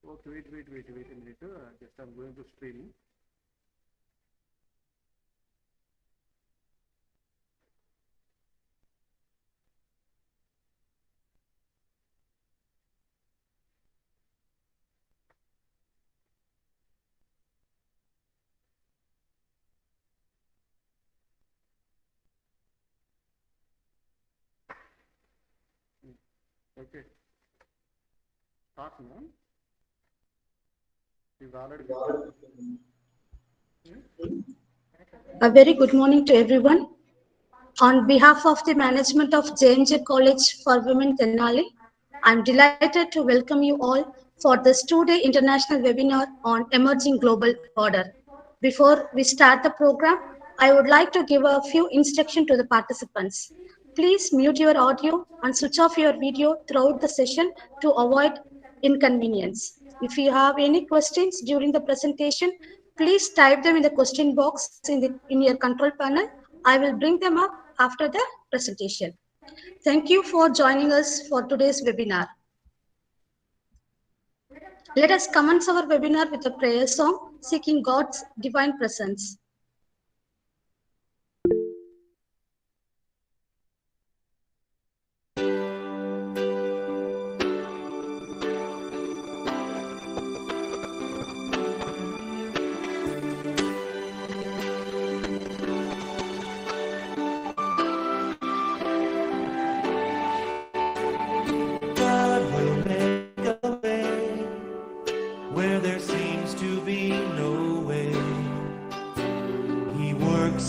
Okay, wait a minute. Just I'm going to stream. Okay. Start now. You've already. A very good morning to everyone. On behalf of the management of J&J College for Women Tenali, I'm delighted to welcome you all for this two-day international webinar on emerging global order. Before we start the program, I would like to give a few instructions to the participants. Please mute your audio and switch off your video throughout the session to avoid inconvenience. If you have any questions during the presentation, please type them in the question box in your control panel. I will bring them up after the presentation. Thank you for joining us for today's webinar. Let us commence our webinar with a prayer song, seeking God's divine presence.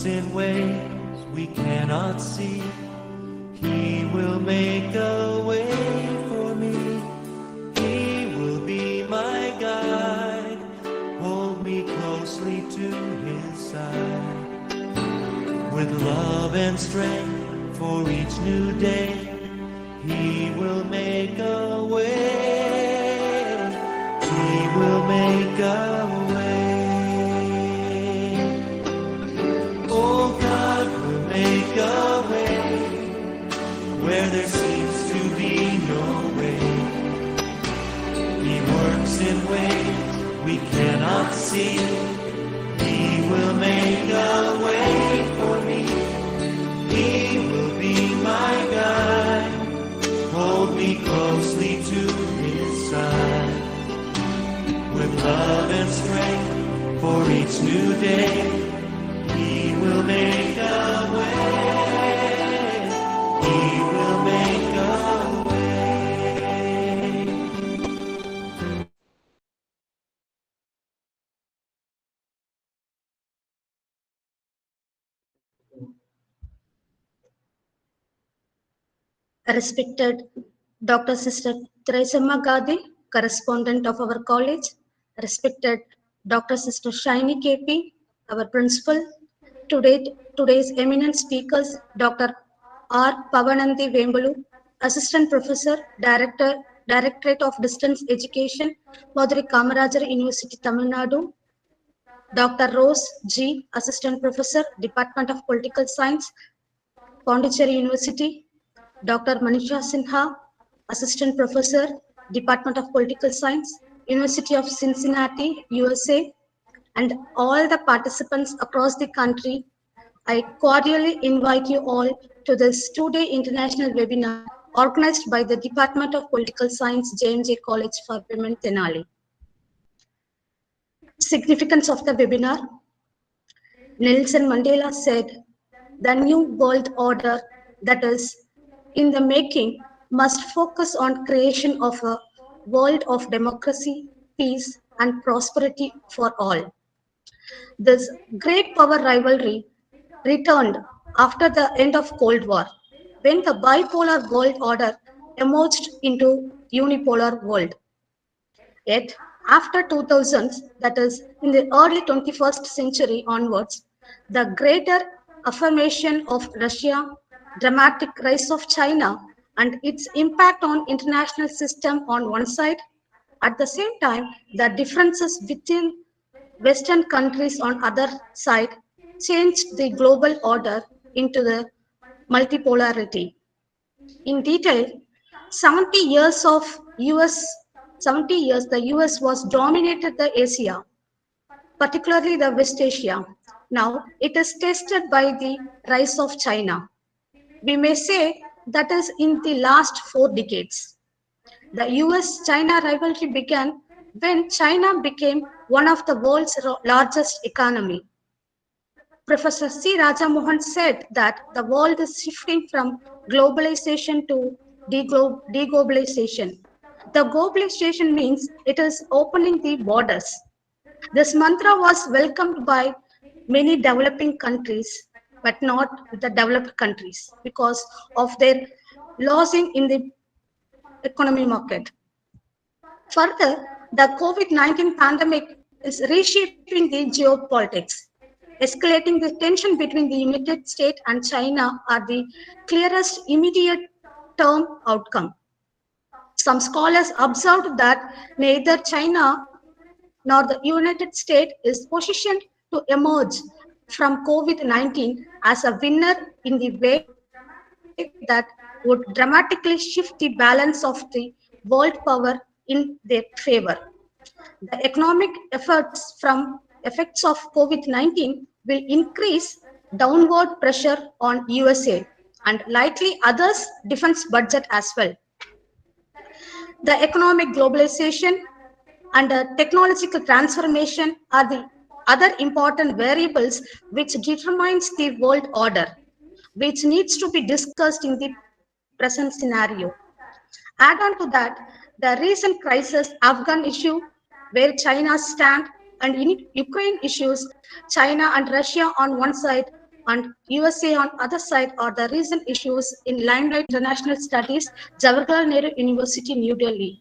In ways we cannot see, He will make a way for me. He will be my guide, hold me closely to His side. With love and strength for each new day, He will make a way. He will make a way. Make a way where there seems to be no way. He works in ways we cannot see. He will make a way for me. He will be my guide, hold me closely to His side. With love and strength for each new day, He will make a way. He will make a way. Respected Dr. Sister Teresa Gadi, correspondent of our college, respected Dr. Sister Shiny KP, our principal, today's eminent speakers, Dr. R. Pavanandi Vembulu, Assistant Professor, Directorate of Distance Education, Madurai Kamarajara University, Tamil Nadu, Dr. Rose G., Assistant Professor, Department of Political Science, Pondicherry University, Dr. Manisha Sinha, Assistant Professor, Department of Political Science, University of Cincinnati, USA, and all the participants across the country, I cordially invite you all to this two-day international webinar organized by the Department of Political Science, J&J College for Women, Tenali. Significance of the webinar. Nelson Mandela said, the new world order that is in the making must focus on creation of a world of democracy, peace, and prosperity for all. This great power rivalry returned after the end of Cold War, when the bipolar world order emerged into unipolar world. Yet, after 2000s, that is in the early 21st century onwards, The greater affirmation of Russia, dramatic rise of China, and its impact on international system on one side. At the same time, the differences within Western countries on other side changed the global order into the multipolarity. In detail, 70 years of US 70 years the US was dominated the Asia, particularly the West Asia. Now it is tested by the rise of China. We may say that is in the last 4 decades. The US-China rivalry began when China became one of the world's largest economy. Professor C. Rajamohan said that the world is shifting from globalization to deglobalization. The globalization means it is opening the borders. This mantra was welcomed by many developing countries, but not the developed countries because of their losing in the economy market. Further, the COVID-19 pandemic is reshaping the geopolitics. Escalating the tension between the United States and China are the clearest immediate term outcome. Some scholars observed that neither China nor the United States is positioned to emerge from COVID-19 as a winner in the way that would dramatically shift the balance of the world power in their favor. The economic effects of COVID-19 will increase downward pressure on USA and likely others defense budget as well. The economic globalization and technological transformation are the other important variables which determines the world order, which needs to be discussed in the present scenario. Add on to that, the recent crisis, Afghan issue, where China stand, and in Ukraine issues, China and Russia on one side and USA on other side are the recent issues in Limelight International Studies, Jawaharlal Nehru University, New Delhi.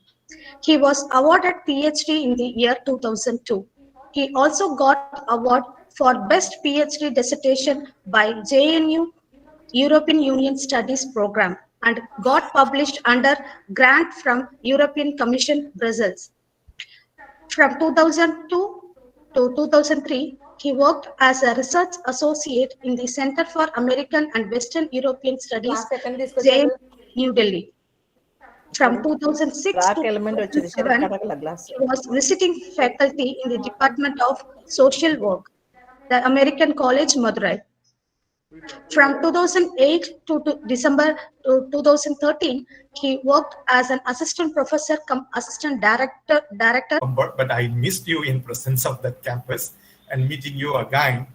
He was awarded PhD in the year 2002. He also got award for Best PhD dissertation by JNU European Union Studies Program and got published under grant from European Commission Brussels. From 2002 to 2003, he worked as a research associate in the Center for American and Western European Studies, JNU, New Delhi. From 2006 to 2007, he was visiting faculty in the Department of Social Work, the American College, Madurai. From 2008 to December 2013, he worked as an assistant professor cum assistant director. But I missed you in presence of that campus and meeting you again.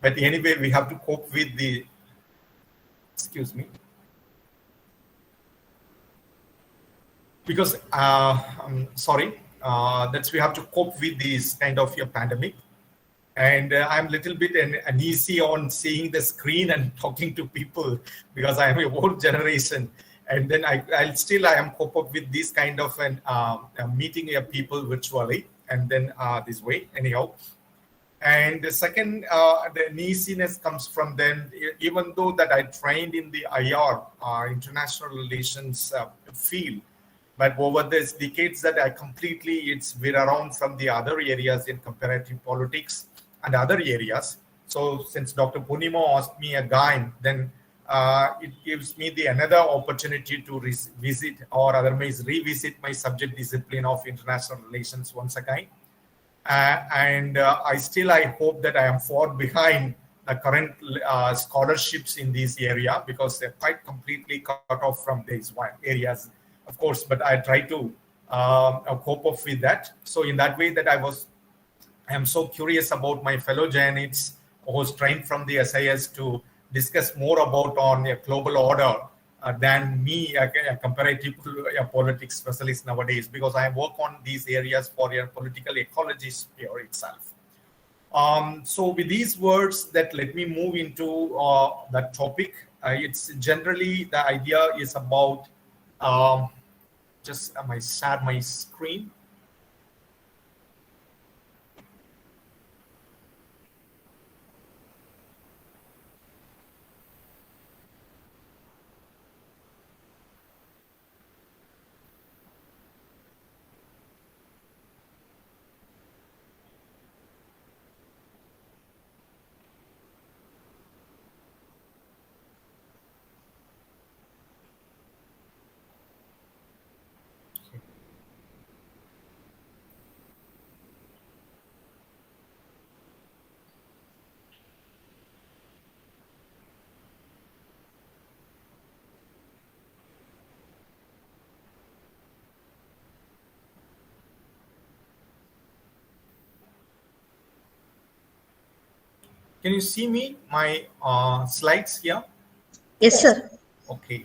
But anyway, we have to cope with the, excuse me, because I'm sorry, that's we have to cope with this kind of your pandemic. And I'm a little bit uneasy on seeing the screen and talking to people because I am a old generation. And then I am cope up with this kind of an meeting people virtually and then this way anyhow. And the second, the uneasiness comes from them, even though that I trained in the IR, international relations field, but over these decades that I completely, it's been around from the other areas in comparative politics and other areas. So since Dr. Punimo asked me again, then it gives me the another opportunity to visit or otherwise revisit my subject discipline of international relations once again. I hope that I am far behind the current scholarships in this area because they're quite completely cut off from these areas, of course, but I try to cope up with that. So in that way that I am so curious about my fellow Jainites who was trained from the SIS to discuss more about on a global order than me, a comparative politics specialist nowadays, because I work on these areas for a political ecology sphere itself. So with these words, that let me move into that topic. It's generally the idea is about just I share my screen. Can you see me, my slides here? Yes, sir. Okay.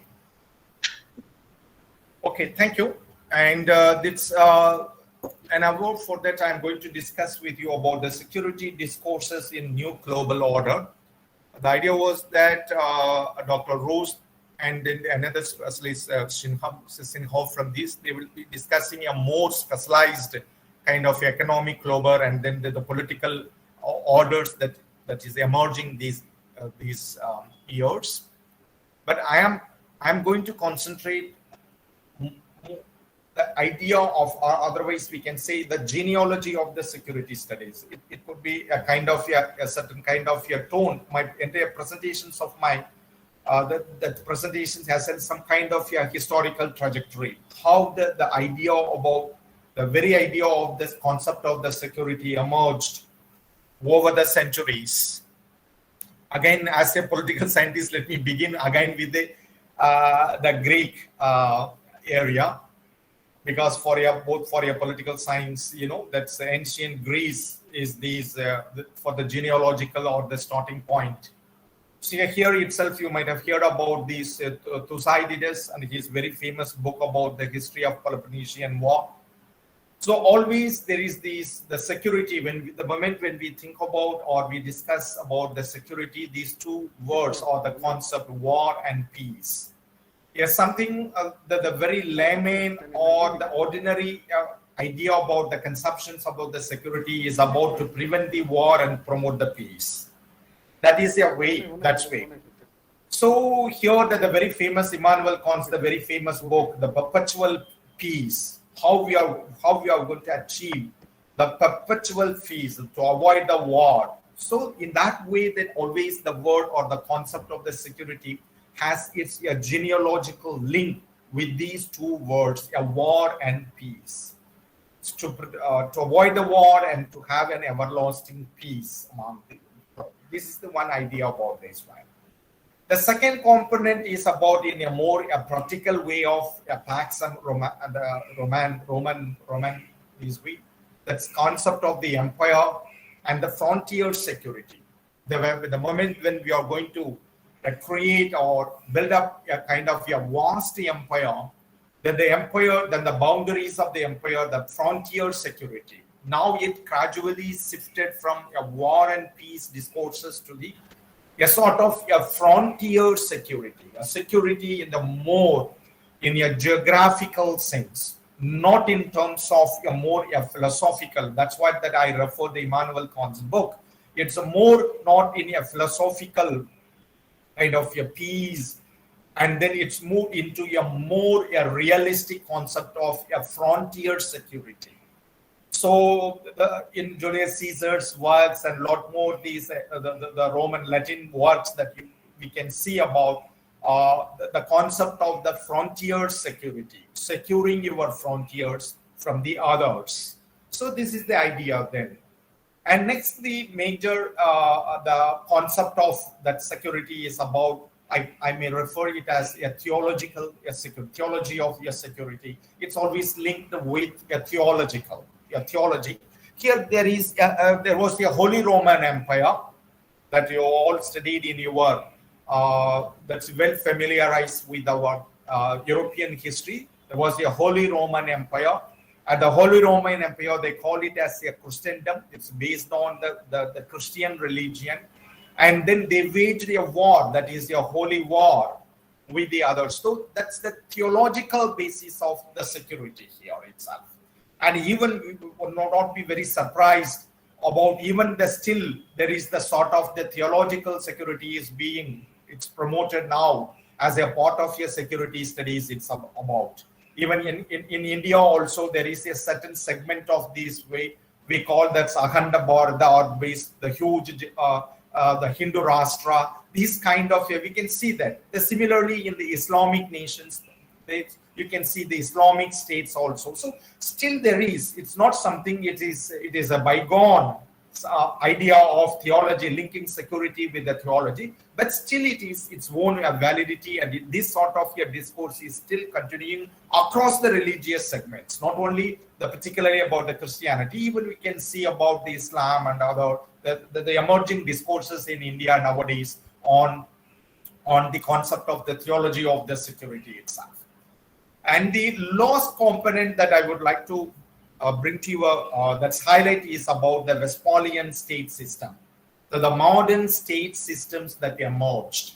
Okay, thank you. And it's an award for that. I'm going to discuss with you about the security discourses in new global order. The idea was that Dr. Rose and then another specialist, Sinha from this, they will be discussing a more specialized kind of economic global and then the political orders that is emerging these years. But I'm going to concentrate the idea of, or otherwise we can say, the genealogy of the security studies. It could be a kind of a certain kind of a tone. My entire presentations of my that presentations has some kind of a historical trajectory. How the idea about the very idea of this concept of the security emerged over the centuries. Again, as a political scientist, let me begin again with the Greek area, because both for your political science, that's ancient Greece is these for the genealogical or the starting point. So here itself, you might have heard about this Thucydides and his very famous book about the history of Peloponnesian War. So always there is the security the moment when we think about or we discuss about the security, these two words or the concept war and peace. Yes, something the very layman or the ordinary idea about the conceptions about the security is about to prevent the war and promote the peace. That is their way. That's way. So here the very famous Immanuel Kant's the very famous book, The Perpetual Peace. How we are going to achieve the perpetual peace to avoid the war. So in that way, that always the word or the concept of the security has a genealogical link with these two words, a war and peace. To avoid the war and to have an everlasting peace among them. This is the one idea about this one. The second component is about in a more practical way of Pax and Roman history. That's concept of the empire and the frontier security. The moment when we are going to create or build up a kind of a vast empire, then the boundaries of the empire, the frontier security. Now it gradually shifted from a war and peace discourses to a sort of a frontier security, a security in a geographical sense, not in terms of a philosophical. That's why that I refer to Immanuel Kant's book. It's not in a philosophical kind of a peace, and then it's moved into a realistic concept of a frontier security. So in Julius Caesar's works and a lot more these the Roman Latin works that we can see about the concept of the frontier security, securing your frontiers from the others. So this is the idea then. And next, the major the concept of that security is about. I may refer it as a theology of your security. It's always linked with a theology. Here there was the Holy Roman Empire that you all studied in your that's well familiarized with our European history. There was the Holy Roman Empire. And the Holy Roman Empire, they call it as a Christendom. It's based on the Christian religion. And then they waged a war, that is a holy war with the others. So that's the theological basis of the security here itself. And even we will not be very surprised about even still there is the sort of the theological security it's promoted now as a part of your security studies it's about. Even in India also there is a certain segment of this way we call that Akhanda Bharata or the huge the Hindu Rashtra. These kind of we can see that. Similarly in the Islamic nations, you can see the Islamic states also. So still there is. It's not something. It is a bygone idea of theology linking security with the theology, but still it is its own validity, and this sort of discourse is still continuing across the religious segments, not only particularly about the Christianity. Even we can see about the Islam and other the emerging discourses in India nowadays on the concept of the theology of the security itself. And the last component that I would like to bring to you that's highlight is about the Westphalian state system. So the modern state systems that emerged,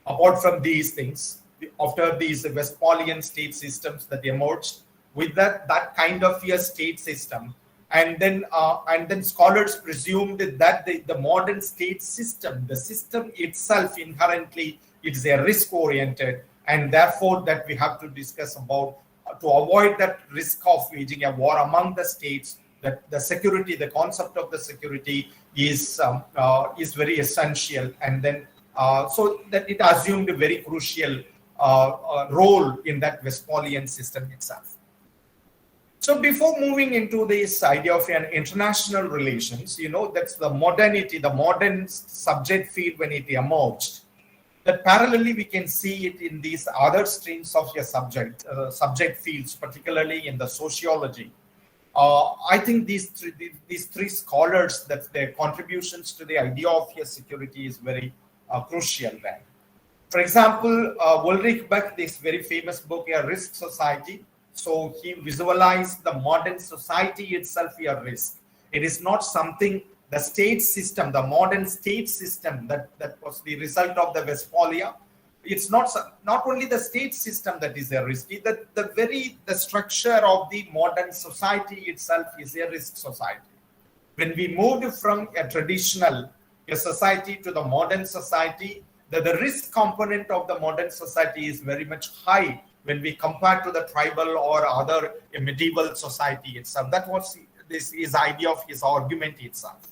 apart from these things, after these Westphalian state systems that emerged, with that kind of a state system, and then scholars presumed that the modern state system, the system itself inherently, it is a risk oriented, and therefore that we have to discuss about to avoid that risk of waging a war among the states, that the security, the concept of the security is very essential, and then so that it assumed a very crucial role in that Westphalian system itself. So before moving into this idea of an international relations, that's the modernity, the modern subject field when it emerged. That parallelly we can see it in these other streams of your subject fields, particularly in the sociology. I think these three scholars, that their contributions to the idea of your security is very crucial there. For example, Ulrich Beck, this very famous book, A Risk Society. So he visualized the modern society itself a risk. It is not something, the state system, the modern state system that was the result of the Westphalia. It's not only the state system that is a risk, the structure of the modern society itself is a risk society. When we moved from a traditional society to the modern society, the risk component of the modern society is very much high when we compare to the tribal or other medieval society itself. That was his idea of his argument itself.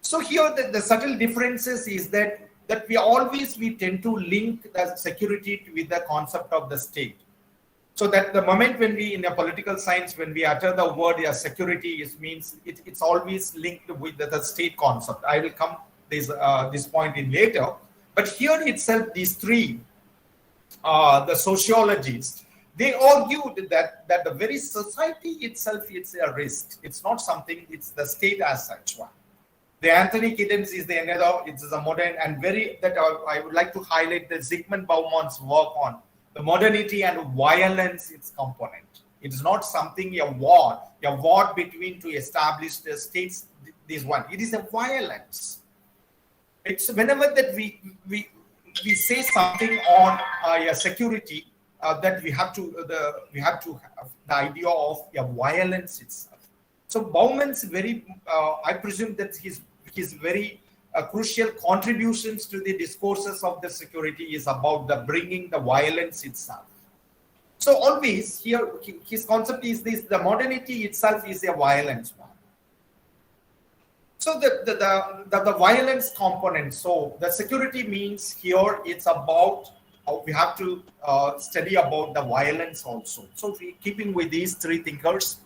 So here the subtle differences is that we tend to link the security with the concept of the state. So that the moment when we in a political science, when we utter the word security, means it's always linked with the state concept. I will come this point in later. But here itself, these three, the sociologists, they argued that the very society itself is a risk. It's not something, it's the state as such one. The Anthony Giddens is another, it's a modern and very, that I would like to highlight the Zygmunt Bauman's work on the modernity and violence, its component. It is not something a war between to establish the states, this one. It is a violence. It's whenever that we say something on security, that we have to have the idea of violence itself. So Bauman's very, I presume that his very crucial contributions to the discourses of the security is about the bringing the violence itself. So always here his concept is this: the modernity itself is a violence one. So the violence component. So the security means here it's about we have to study about the violence also. So keeping with these three thinkers,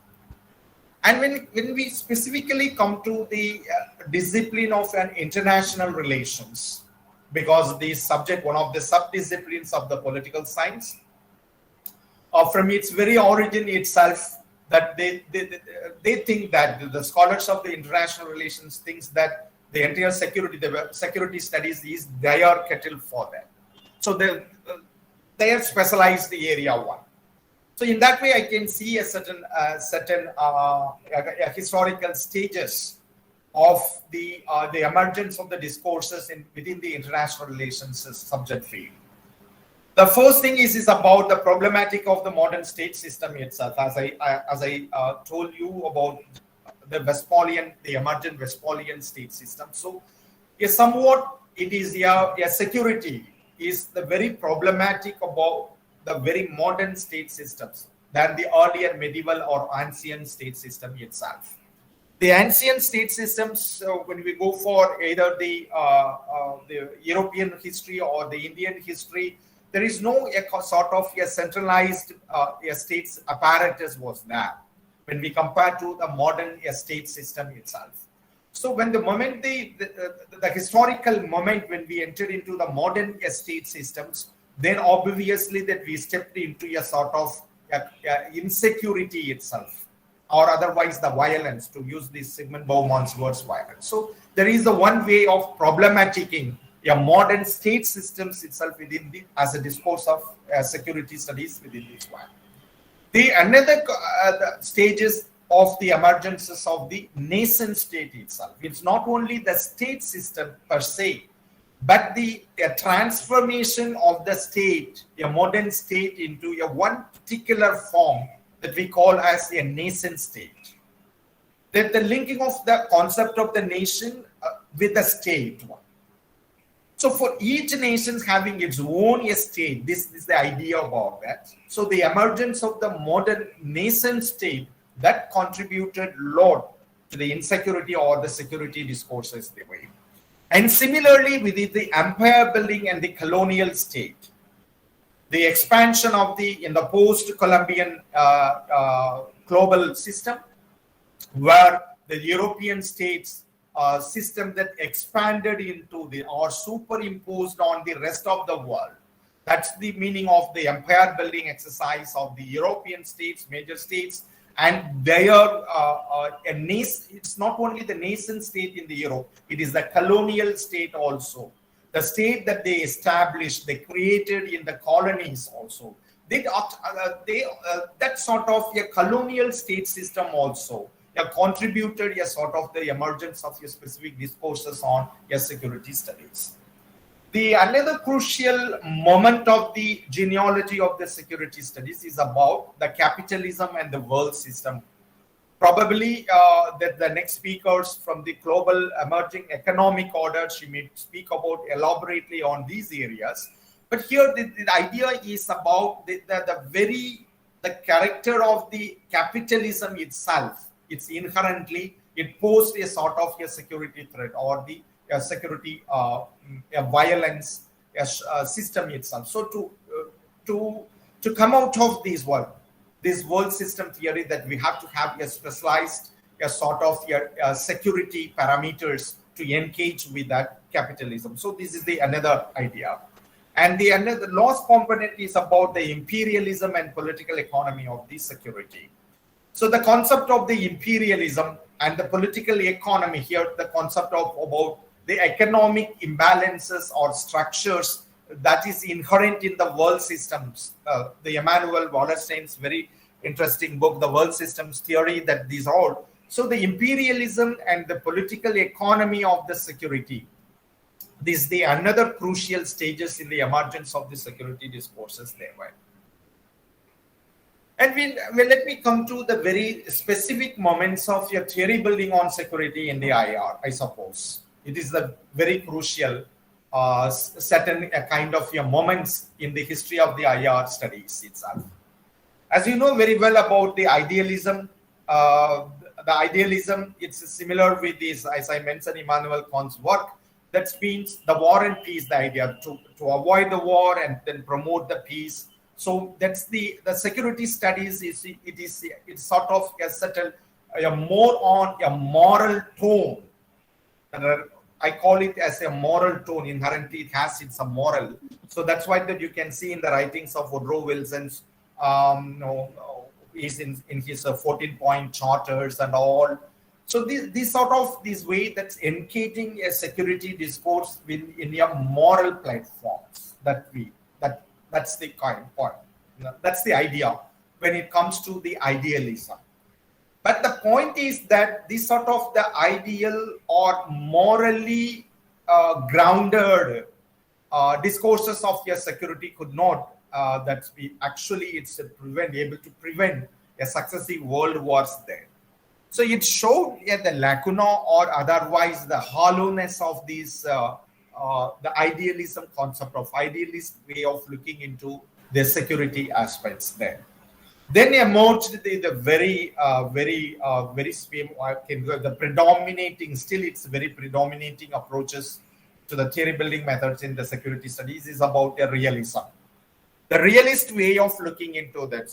and when we specifically come to the discipline of an international relations, because this subject, one of the sub-disciplines of the political science, from its very origin itself, that they think that the scholars of the international relations thinks that the entire security studies is their kettle for them. So they have specialized the area one. So in that way, I can see a certain historical stages of the emergence of the discourses within the international relations subject field. The first thing is about the problematic of the modern state system itself. As I told you about the emergent Westphalian state system. So, somewhat it is security is the very problematic about the very modern state systems than the earlier medieval or ancient state system itself. The ancient state systems, when we go for either the European history or the Indian history, there is no sort of a centralized states apparatus was there when we compare to the modern state system itself. So when the moment the historical moment when we entered into the modern state systems, then obviously that we stepped into a sort of insecurity itself, or otherwise the violence, to use this Zygmunt Bauman's words, violence. So there is a one way of problematicing a modern state systems itself within the, as a discourse of security studies within this one. The another the stages of the emergences of the nation state itself. It's not only the state system per se, but the transformation of the state, a modern state, into a one particular form that we call as a nation state. That the linking of the concept of the nation with the state one. So for each nation having its own state, this is the idea about that. So the emergence of the modern nation state that contributed a lot to the insecurity or the security discourses they were. And similarly within the empire building and the colonial state, the expansion of the in the post-Columbian global system, where the European states system that expanded into the or superimposed on the rest of the world. That's the meaning of the empire building exercise of the European states, major states, and their it's not only the nation state in the Europe, it is the colonial state also. The state that they established, they created in the colonies also. That sort of a colonial state system also contributed a sort of the emergence of your specific discourses on your security studies. The another crucial moment of the genealogy of the security studies is about the capitalism and the world system. Probably that the next speakers from the global emerging economic order, she may speak about elaborately on these areas. But here the idea is about the character of the capitalism itself. It's inherently, it poses a sort of a security threat or the security violence system itself. So to come out of this world system theory, that we have to have a specialized sort of security parameters to engage with that capitalism. So this is the another idea. And the another last component is about the imperialism and political economy of the security. So the concept of the imperialism and the political economy here, the concept of about the economic imbalances or structures that is inherent in the world systems. The Emmanuel Wallerstein's very interesting book, The World Systems Theory, that these are all. So the imperialism and the political economy of the security, this is the another crucial stages in the emergence of the security discourses there were. And let me come to the very specific moments of your theory building on security in the IR, I suppose. It is the very crucial certain kind of your moments in the history of the IR studies itself. As you know very well about the idealism, it's similar with this, as I mentioned, Immanuel Kant's work. That means the war and peace, the idea to avoid the war and then promote the peace. So that's the security studies it's sort of a more on a moral tone. I call it as a moral tone. Inherently, it has its a moral. So that's why that you can see in the writings of Woodrow Wilson's, is in his 14-point charters and all. So this sort of this way that's engaging a security discourse in your moral platforms that's the kind point. That's the idea when it comes to the idealism. But the point is that this sort of the ideal or morally grounded discourses of your security could not it's able to prevent a successive world wars there. So it showed the lacuna or otherwise the hollowness of these the idealism concept of idealist way of looking into the security aspects there. Then emerged the predominating, still it's very predominating approaches to the theory building methods in the security studies is about the realism. The realist way of looking into that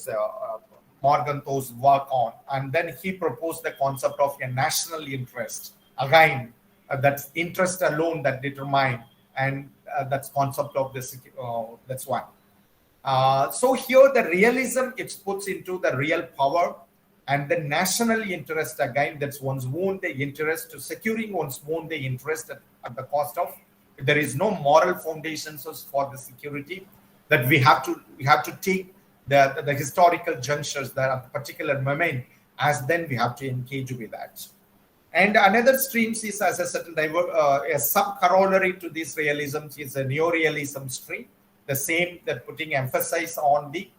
Morgenthau's work on, and then he proposed the concept of a national interest. Again, that's interest alone that determine, and that's concept of this. That's one. So here the realism it puts into the real power, And the national interest, again, that's one's own the interest, to securing one's own the interest at the cost of, there is no moral foundations for the security, that we have to take the historical junctures that at a particular moment, as then we have to engage with that. And another streams is, as a certain a sub-corollary to this realism is a neo-realism stream, the same, that putting emphasis on the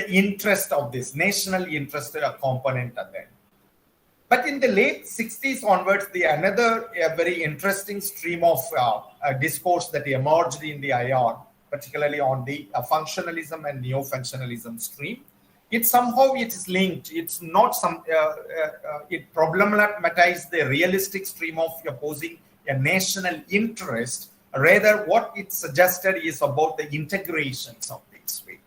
interest of this national interest component of them. But in the late 60s onwards, another very interesting stream of discourse that emerged in the IR, particularly on the functionalism and neo-functionalism stream. It is linked. It's not it problematized the realistic stream of opposing a national interest. Rather, what it suggested is about the integrations of this way.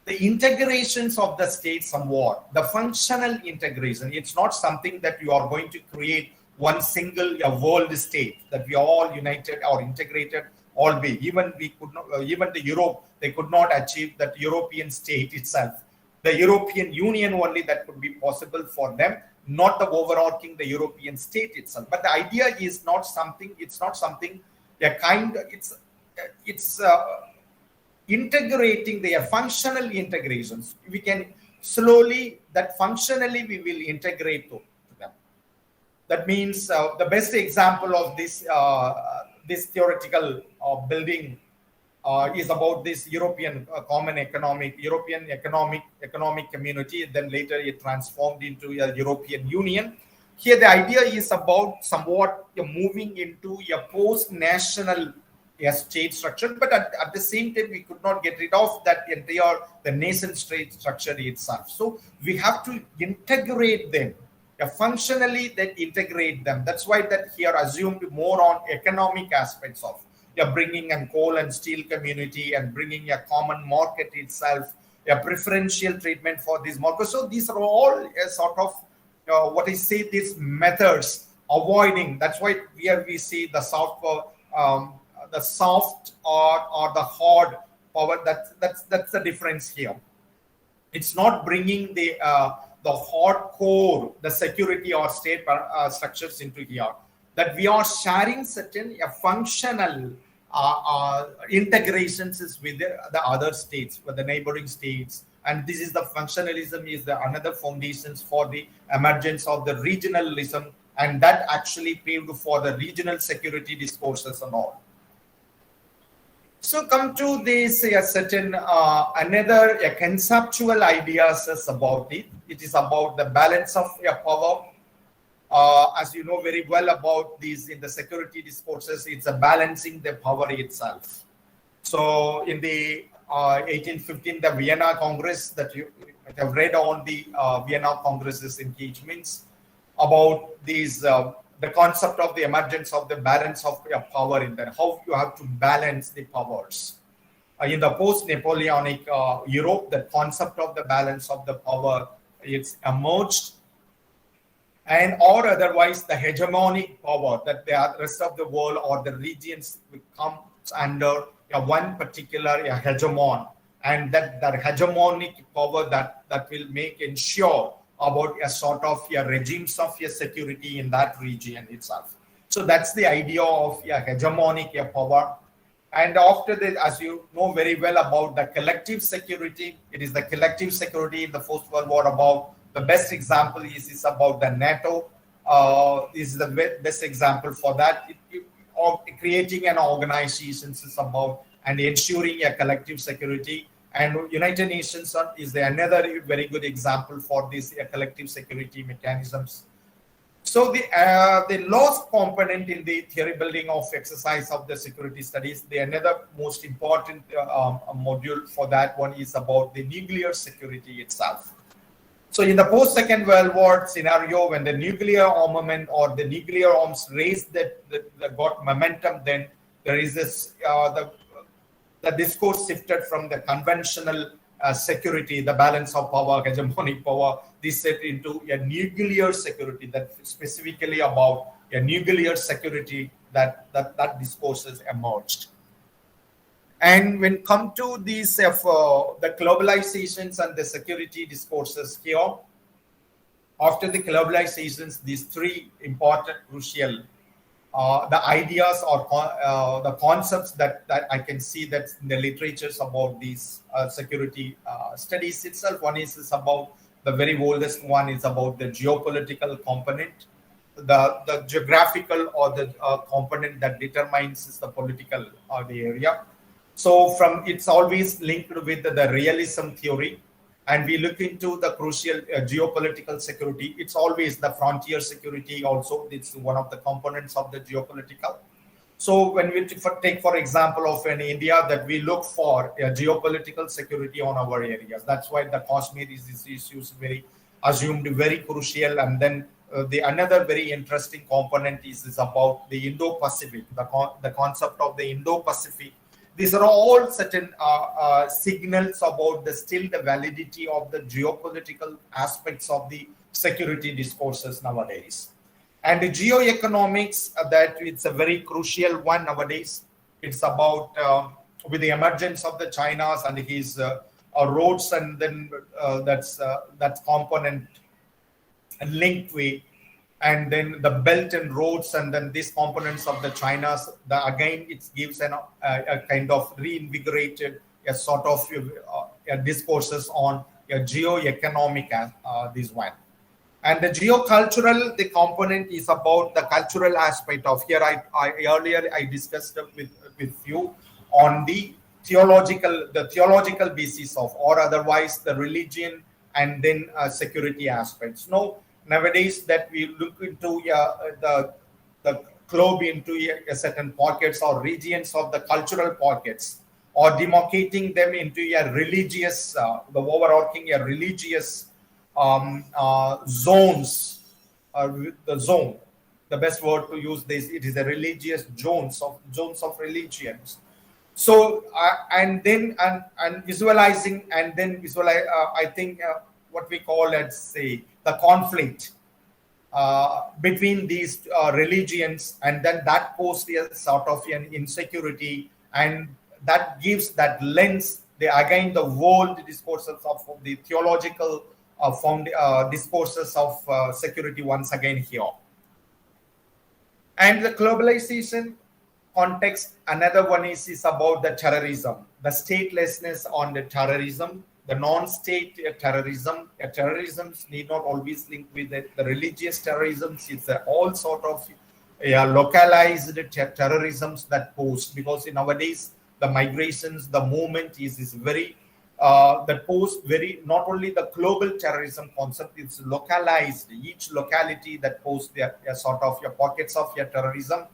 The integrations of the state somewhat, the functional integration. It's not something that you are going to create one single world state, that we are all united or integrated, all be. Even the Europe, they could not achieve that European state itself. The European Union only that could be possible for them, not the overarching the European state itself. But the idea is not something, it's integrating the functional integrations. We can slowly, that functionally we will integrate to them. That means the best example of this this theoretical building is about this European European economic community. Then later it transformed into a European Union. Here the idea is about somewhat moving into a post-national state structure, but at the same time we could not get rid of that entire the nation state structure itself. So we have to integrate them, functionally that integrate them. That's why that here assumed more on economic aspects of bringing a coal and steel community and bringing a common market itself, a preferential treatment for these markets. So these are all a sort of these methods avoiding. That's why here we see the soft or the hard power. That's the difference here. It's not bringing the hardcore, the security or state structures into here. That we are sharing certain functional integrations with the other states, with the neighboring states. And this is the functionalism is the another foundations for the emergence of the regionalism, and that actually paved for the regional security discourses and all. So come to this certain another conceptual ideas is about it. It is about the balance of power. As you know very well about these in the security discourses, it's a balancing the power itself. So in the 1815, the Vienna Congress that you might have read on the Vienna Congress's engagements about these the concept of the emergence of the balance of power in there, how you have to balance the powers. In the post-Napoleonic Europe, the concept of the balance of the power it's emerged, and or otherwise the hegemonic power that the rest of the world or the regions comes under one particular hegemon, and that hegemonic power that will ensure about a sort of regimes of security in that region itself. So that's the idea of hegemonic power. And after that, as you know very well about the collective security, it is the collective security in the First World War. About the best example is about the NATO. This is the best example for that. Of creating an organization is about and ensuring a collective security. And United Nations is another very good example for this collective security mechanisms. So the last component in the theory building of exercise of the security studies, the another most important module for that one is about the nuclear security itself. So in the post-Second World War scenario, when the nuclear armament or the nuclear arms raised that got momentum, then there is this the discourse shifted from the conventional security, the balance of power, hegemonic power, this set into a nuclear security, that specifically about a nuclear security that discourse has emerged. And when come to these the globalizations and the security discourses here, after the globalizations, these three important, crucial, the ideas or the concepts that I can see that in the literatures about these security studies itself. One is about the very oldest one is about the geopolitical component, the geographical or the component that determines is the political the area. So from it's always linked with the realism theory, and we look into the crucial geopolitical security. It's always the frontier security also. It's one of the components of the geopolitical. So when we take, for example, of in India, that we look for geopolitical security on our areas. That's why the Kashmir is very assumed very crucial. And then the another very interesting component is about the Indo-Pacific, the concept of the Indo-Pacific. These are all certain signals about the validity of the geopolitical aspects of the security discourses nowadays. And the geoeconomics, that it's a very crucial one nowadays. It's about with the emergence of the China's and his roads, and then that component linked with, and then the belt and roads, and then these components of the China's, again it gives a kind of reinvigorated sort of discourses on geoeconomic this one. And the geocultural, the component is about the cultural aspect of here. Earlier I discussed with you on the theological basis of, or otherwise the religion and then security aspects. Nowadays that we look into the globe into certain pockets or regions of the cultural pockets, or demarcating them into a religious, the overarching religious zones. The best word to use this, it is a religious zones of religions. So and visualizing, and then visualize. I think what we call, let's say, the conflict between these religions, and then that poses a sort of an insecurity, and that gives that lens. Again, the world discourses of the theological discourses of security once again here. And the globalization context, another one is about the terrorism, the statelessness on the terrorism, the non-state terrorism. Terrorisms need not always link with the religious terrorisms. It's all sort of localized terrorisms that pose, because nowadays the migrations, the movement is very that pose very, not only the global terrorism concept, it's localized. Each locality that pose their sort of your pockets of your terrorism.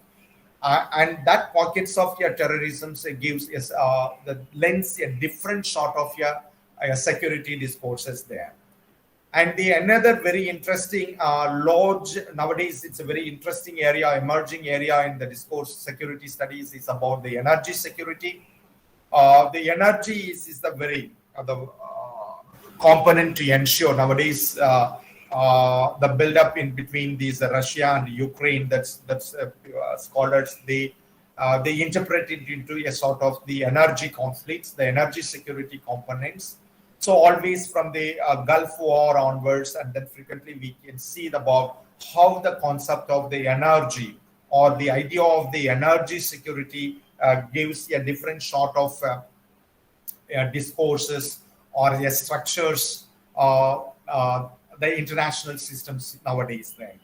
And that pockets of your terrorism gives the lens a different sort of your security discourses there. And the another very interesting large, nowadays it's a very interesting area, emerging area in the discourse security studies, is about the energy security. The energy is the very component to ensure nowadays the build-up in between these Russia and Ukraine. That's scholars they interpret it into a sort of the energy conflicts, the energy security components. So always from the Gulf War onwards, and then frequently we can see about how the concept of the energy or the idea of the energy security gives a different sort of discourses or structures, the international systems nowadays there.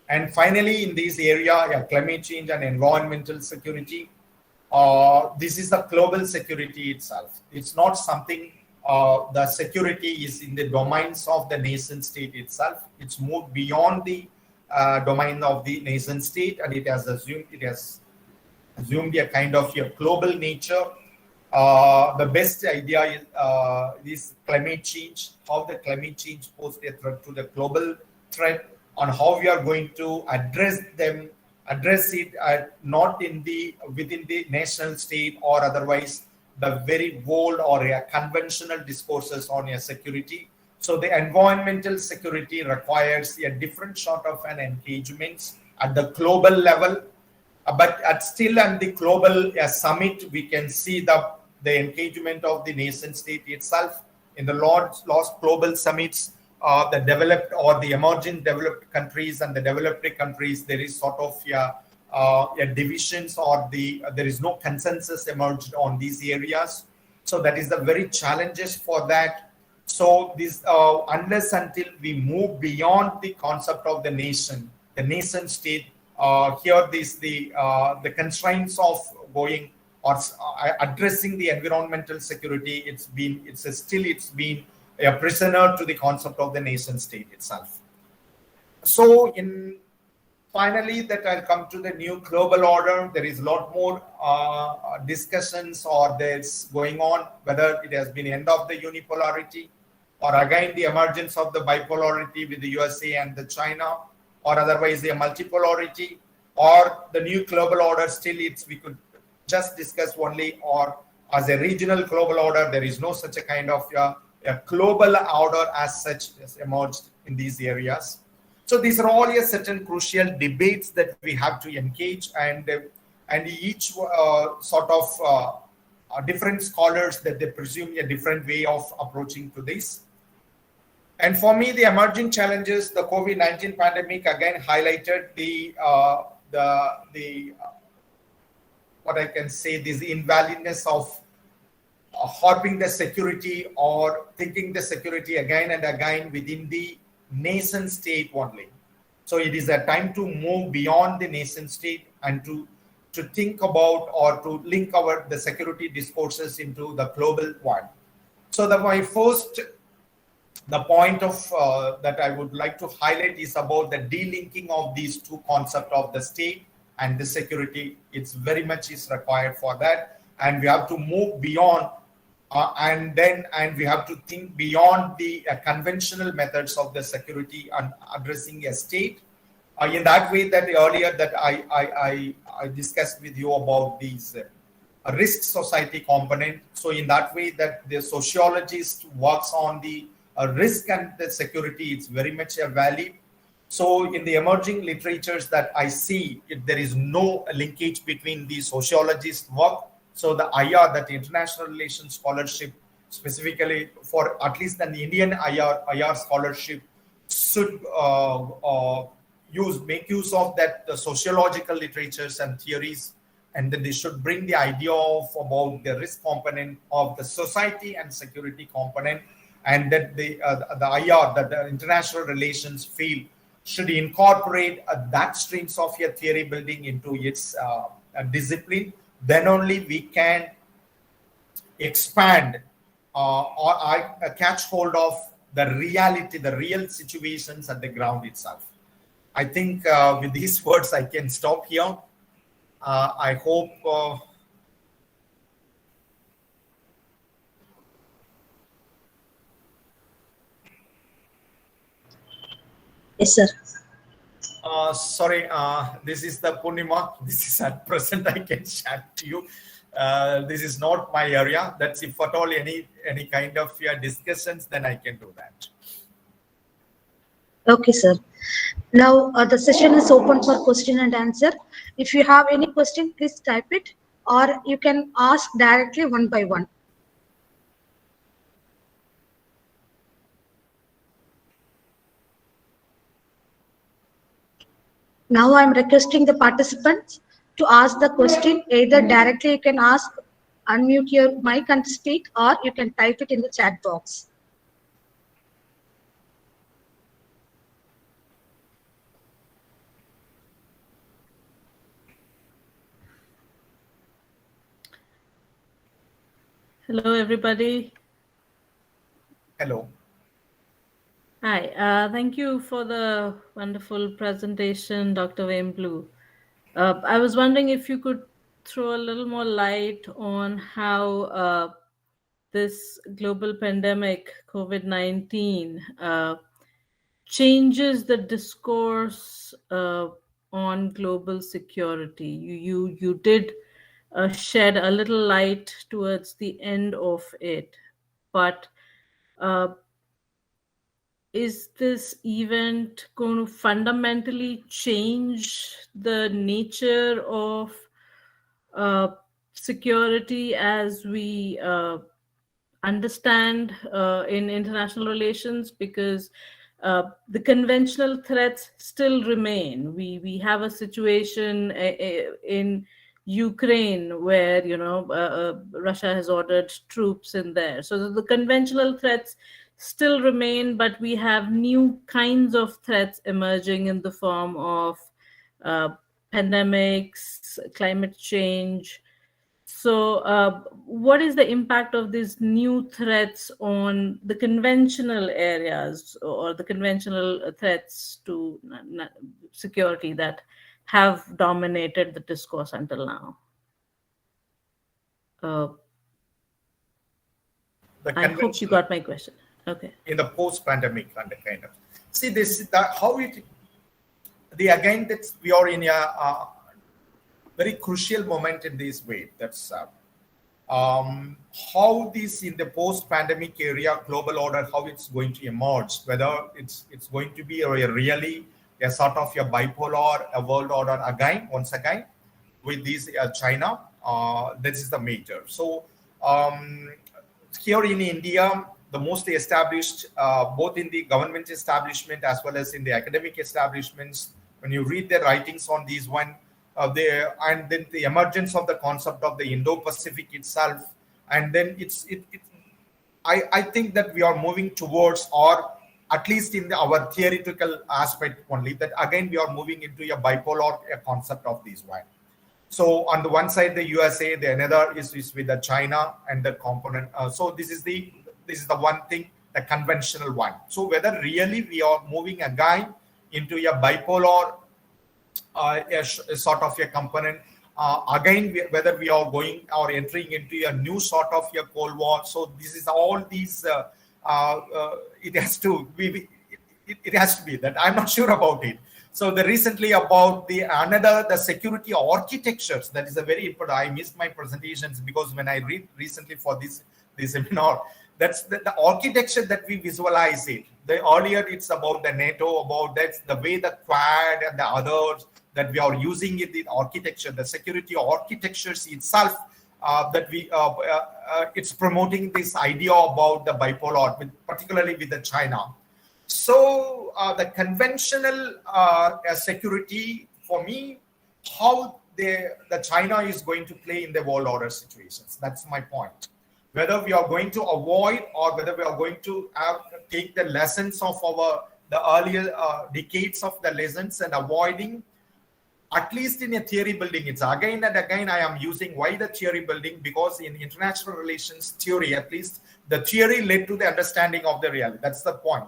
And finally, in this area, climate change and environmental security, this is the global security itself. It's not something, the security is in the domains of the nation state itself. It's moved beyond the domain of the nation state, and it has assumed a kind of a global nature. The best idea is climate change, how the climate change poses a threat to the global threat, on how we are going to address it not within the national state or otherwise the very bold or conventional discourses on your security. So the environmental security requires a different sort of an engagement at the global level. But still at the global summit, we can see the engagement of the nation state itself. In the last global summits, the developed or the emerging developed countries and the developed countries, there is sort of divisions or there is no consensus emerged on these areas. So that is the very challenges for that. So this unless until we move beyond the concept of the nation state, here the constraints of going or addressing the environmental security, it's been a prisoner to the concept of the nation state itself. So finally, that I'll come to the new global order. There is a lot more discussions or there's going on, whether it has been end of the unipolarity or again the emergence of the bipolarity with the USA and the China, or otherwise the multipolarity, or the new global order. Still, we could just discuss only or as a regional global order. There is no such a kind of a global order as such has emerged in these areas. So these are all certain crucial debates that we have to engage, and each sort of different scholars that they presume a different way of approaching to this. And for me, the emerging challenges, the COVID-19 pandemic again highlighted the what I can say, this invalidness of harping the security or thinking the security again and again within the nation state only. So it is a time to move beyond the nation state and to think about or to link the security discourses into the global one. So the point of that I would like to highlight is about the delinking of these two concepts of the state and the security. It's very much is required for that, and we have to move beyond and we have to think beyond the conventional methods of the security and addressing a state in that way that earlier that I discussed with you about these risk society component. So in that way that the sociologist works on the risk and the security, it's very much a value. So in the emerging literatures that I see, there is no linkage between the sociologist work. So the IR, that international relations scholarship, specifically for at least the Indian IR scholarship, should make use of that the sociological literatures and theories, and then they should bring the idea of about the risk component of the society and security component, and that the IR, that the international relations field, should incorporate that streams of your theory building into its discipline. Then only we can expand or catch hold of the reality, the real situations at the ground itself. I think with these words, I can stop here. I hope Yes, sir. Sorry, this is the Purnima. This is at present I can chat to you. This is not my area. That's if at all any kind of discussions, then I can do that. Okay, sir. Now the session is open for question and answer. If you have any question, please type it, or you can ask directly one by one. Now I'm requesting the participants to ask the question. Either directly you can ask, unmute your mic and speak, or you can type it in the chat box. Hello, everybody. Hello. Hi, thank you for the wonderful presentation, Dr. Wemblu. I was wondering if you could throw a little more light on how this global pandemic, COVID-19, changes the discourse on global security. You did shed a little light towards the end of it, but is this event going to fundamentally change the nature of security as we understand in international relations, because the conventional threats still remain. We have a situation in Ukraine where Russia has ordered troops in there, so the conventional threats still remain, but we have new kinds of threats emerging in the form of uh, pandemics, climate change. So, what is the impact of these new threats on the conventional areas or the conventional threats to security that have dominated the discourse until now? I hope you got my question. Okay. In the post-pandemic kind of see this that how it the again that we are in a very crucial moment in this way. That's how this in the post-pandemic area, global order, how it's going to emerge, whether it's going to be really a sort of a bipolar a world order again, once again, with this China. This is the major. So here in India, the most established, both in the government establishment as well as in the academic establishments, when you read their writings on these one, and then the emergence of the concept of the Indo-Pacific itself, and then I think that we are moving towards, or at least in our theoretical aspect only, that again we are moving into a bipolar concept of these one. So on the one side the USA, the another is with the China and the component. So this is the one thing, the conventional one. So whether really we are moving again into a bipolar a sort of a component, again whether we are going or entering into a new sort of a Cold War. So this is all these it has to be that I'm not sure about it. So the recently about the security architectures, that is a very important. I missed my presentations because when I read recently for this seminar, that's the architecture that we visualize it. The earlier it's about the NATO, about that's the way the Quad and the others that we are using it, the architecture, the security architectures itself, that we it's promoting this idea about the bipolar, particularly with the China. So the conventional security, for me, how the China is going to play in the world order situations. That's my point. Whether we are going to avoid or whether we are going to take the lessons of the earlier decades of the lessons and avoiding, at least in a theory building. It's again and again I am using why the theory building, because in international relations theory, at least the theory led to the understanding of the reality. That's the point.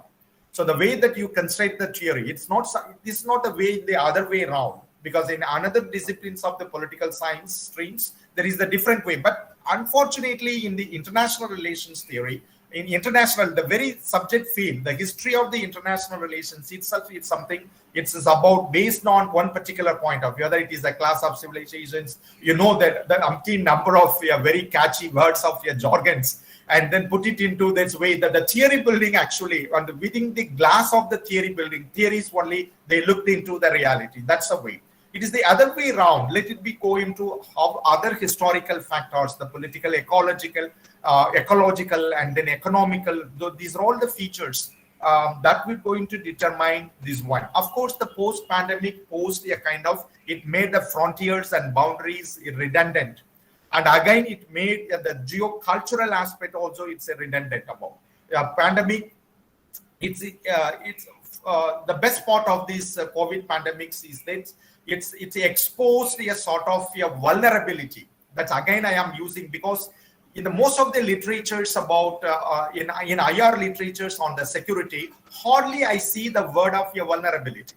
So the way that you construct the theory, it's not the way the other way around, because in another disciplines of the political science streams, there is the different way. But unfortunately, in the international relations theory, in international, the very subject field, the history of the international relations itself, it's something, it's about based on one particular point of view, whether it is a class of civilizations, that the umpteen number of very catchy words of jargons, and then put it into this way that the theory building actually, within the glass of the theory building, theories only, they looked into the reality. That's the way. It is the other way around. Let it be go into how other historical factors, the political, ecological, and then economical. These are all the features that we're going to determine this one. Of course, the post-pandemic it made the frontiers and boundaries redundant. And again, it made the geocultural aspect also, it's a redundant about. Pandemic, it's the best part of this COVID pandemics is that it's exposed a sort of a vulnerability. That's again I am using, because in the most of the literatures about in IR literatures on the security, hardly I see the word of a vulnerability.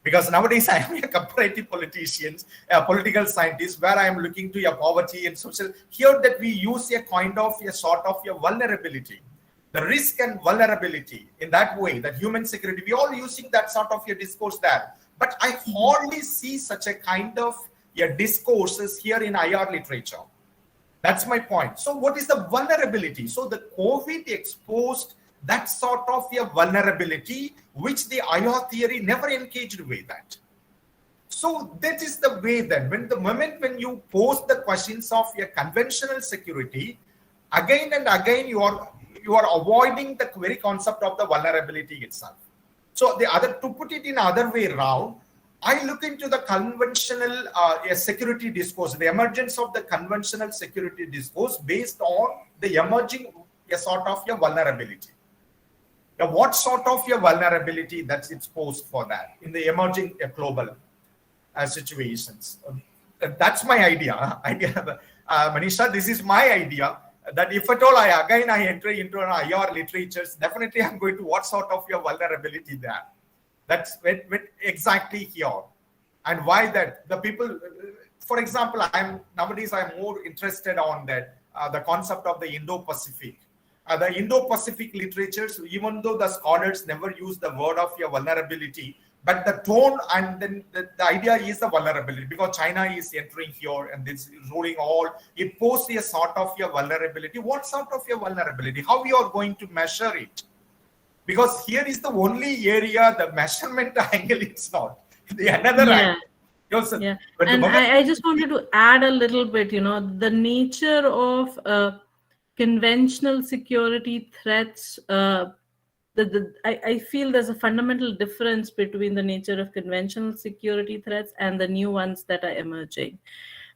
Because nowadays I am a comparative political scientist, where I am looking to poverty and social. Here that we use a kind of a sort of a vulnerability, the risk and vulnerability in that way, that human security, we all using that sort of a discourse there. But I hardly see such a kind of discourses here in IR literature. That's my point. So what is the vulnerability? So the COVID exposed that sort of a vulnerability, which the IR theory never engaged with that. So that is the way then, when you pose the questions of a conventional security, again and again you are avoiding the very concept of the vulnerability itself. So to put it in other way around, I look into the conventional security discourse, the emergence of the conventional security discourse based on the emerging sort of your vulnerability. Now, what sort of your vulnerability that's exposed for that in the emerging global situations? That's my idea. Manisha, this is my idea. That if at all I enter into an IR literatures, definitely I'm going to what sort of your vulnerability there. That's exactly here. And why that? The people, for example, nowadays I'm more interested on that, the concept of the Indo-Pacific. The Indo-Pacific literatures, even though the scholars never use the word of your vulnerability, but the tone and then the idea is the vulnerability, because China is entering here and this is ruling all. It poses a sort of your vulnerability. What sort of your vulnerability? How you are going to measure it? Because here is the only area the measurement angle is not. The another angle. Yeah. And I just wanted to add a little bit, the nature of conventional security threats. I feel there's a fundamental difference between the nature of conventional security threats and the new ones that are emerging.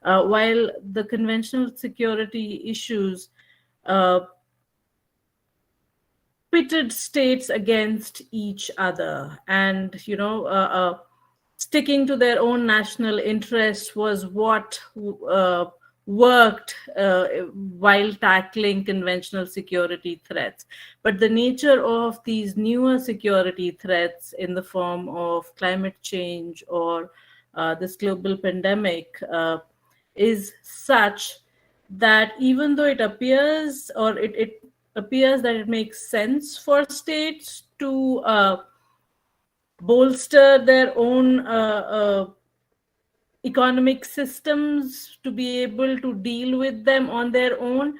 While the conventional security issues pitted states against each other, and sticking to their own national interests was what worked while tackling conventional security threats. But the nature of these newer security threats in the form of climate change or this global pandemic is such that even though it appears that it makes sense for states to bolster their own economic systems to be able to deal with them on their own,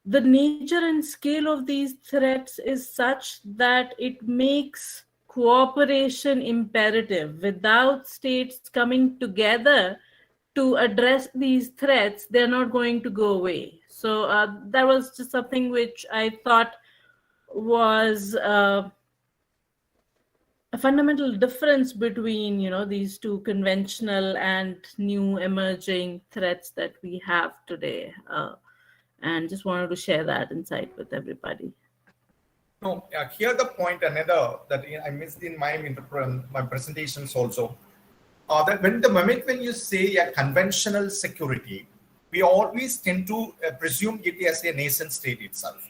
the nature and scale of these threats is such that it makes cooperation imperative. Without states coming together to address these threats, they're not going to go away. So that was just something which I thought was a fundamental difference between these two conventional and new emerging threats that we have today, and just wanted to share that insight with everybody. No, here the point another that I missed in my presentations also, that when you say a conventional security, we always tend to presume it as a nation state itself.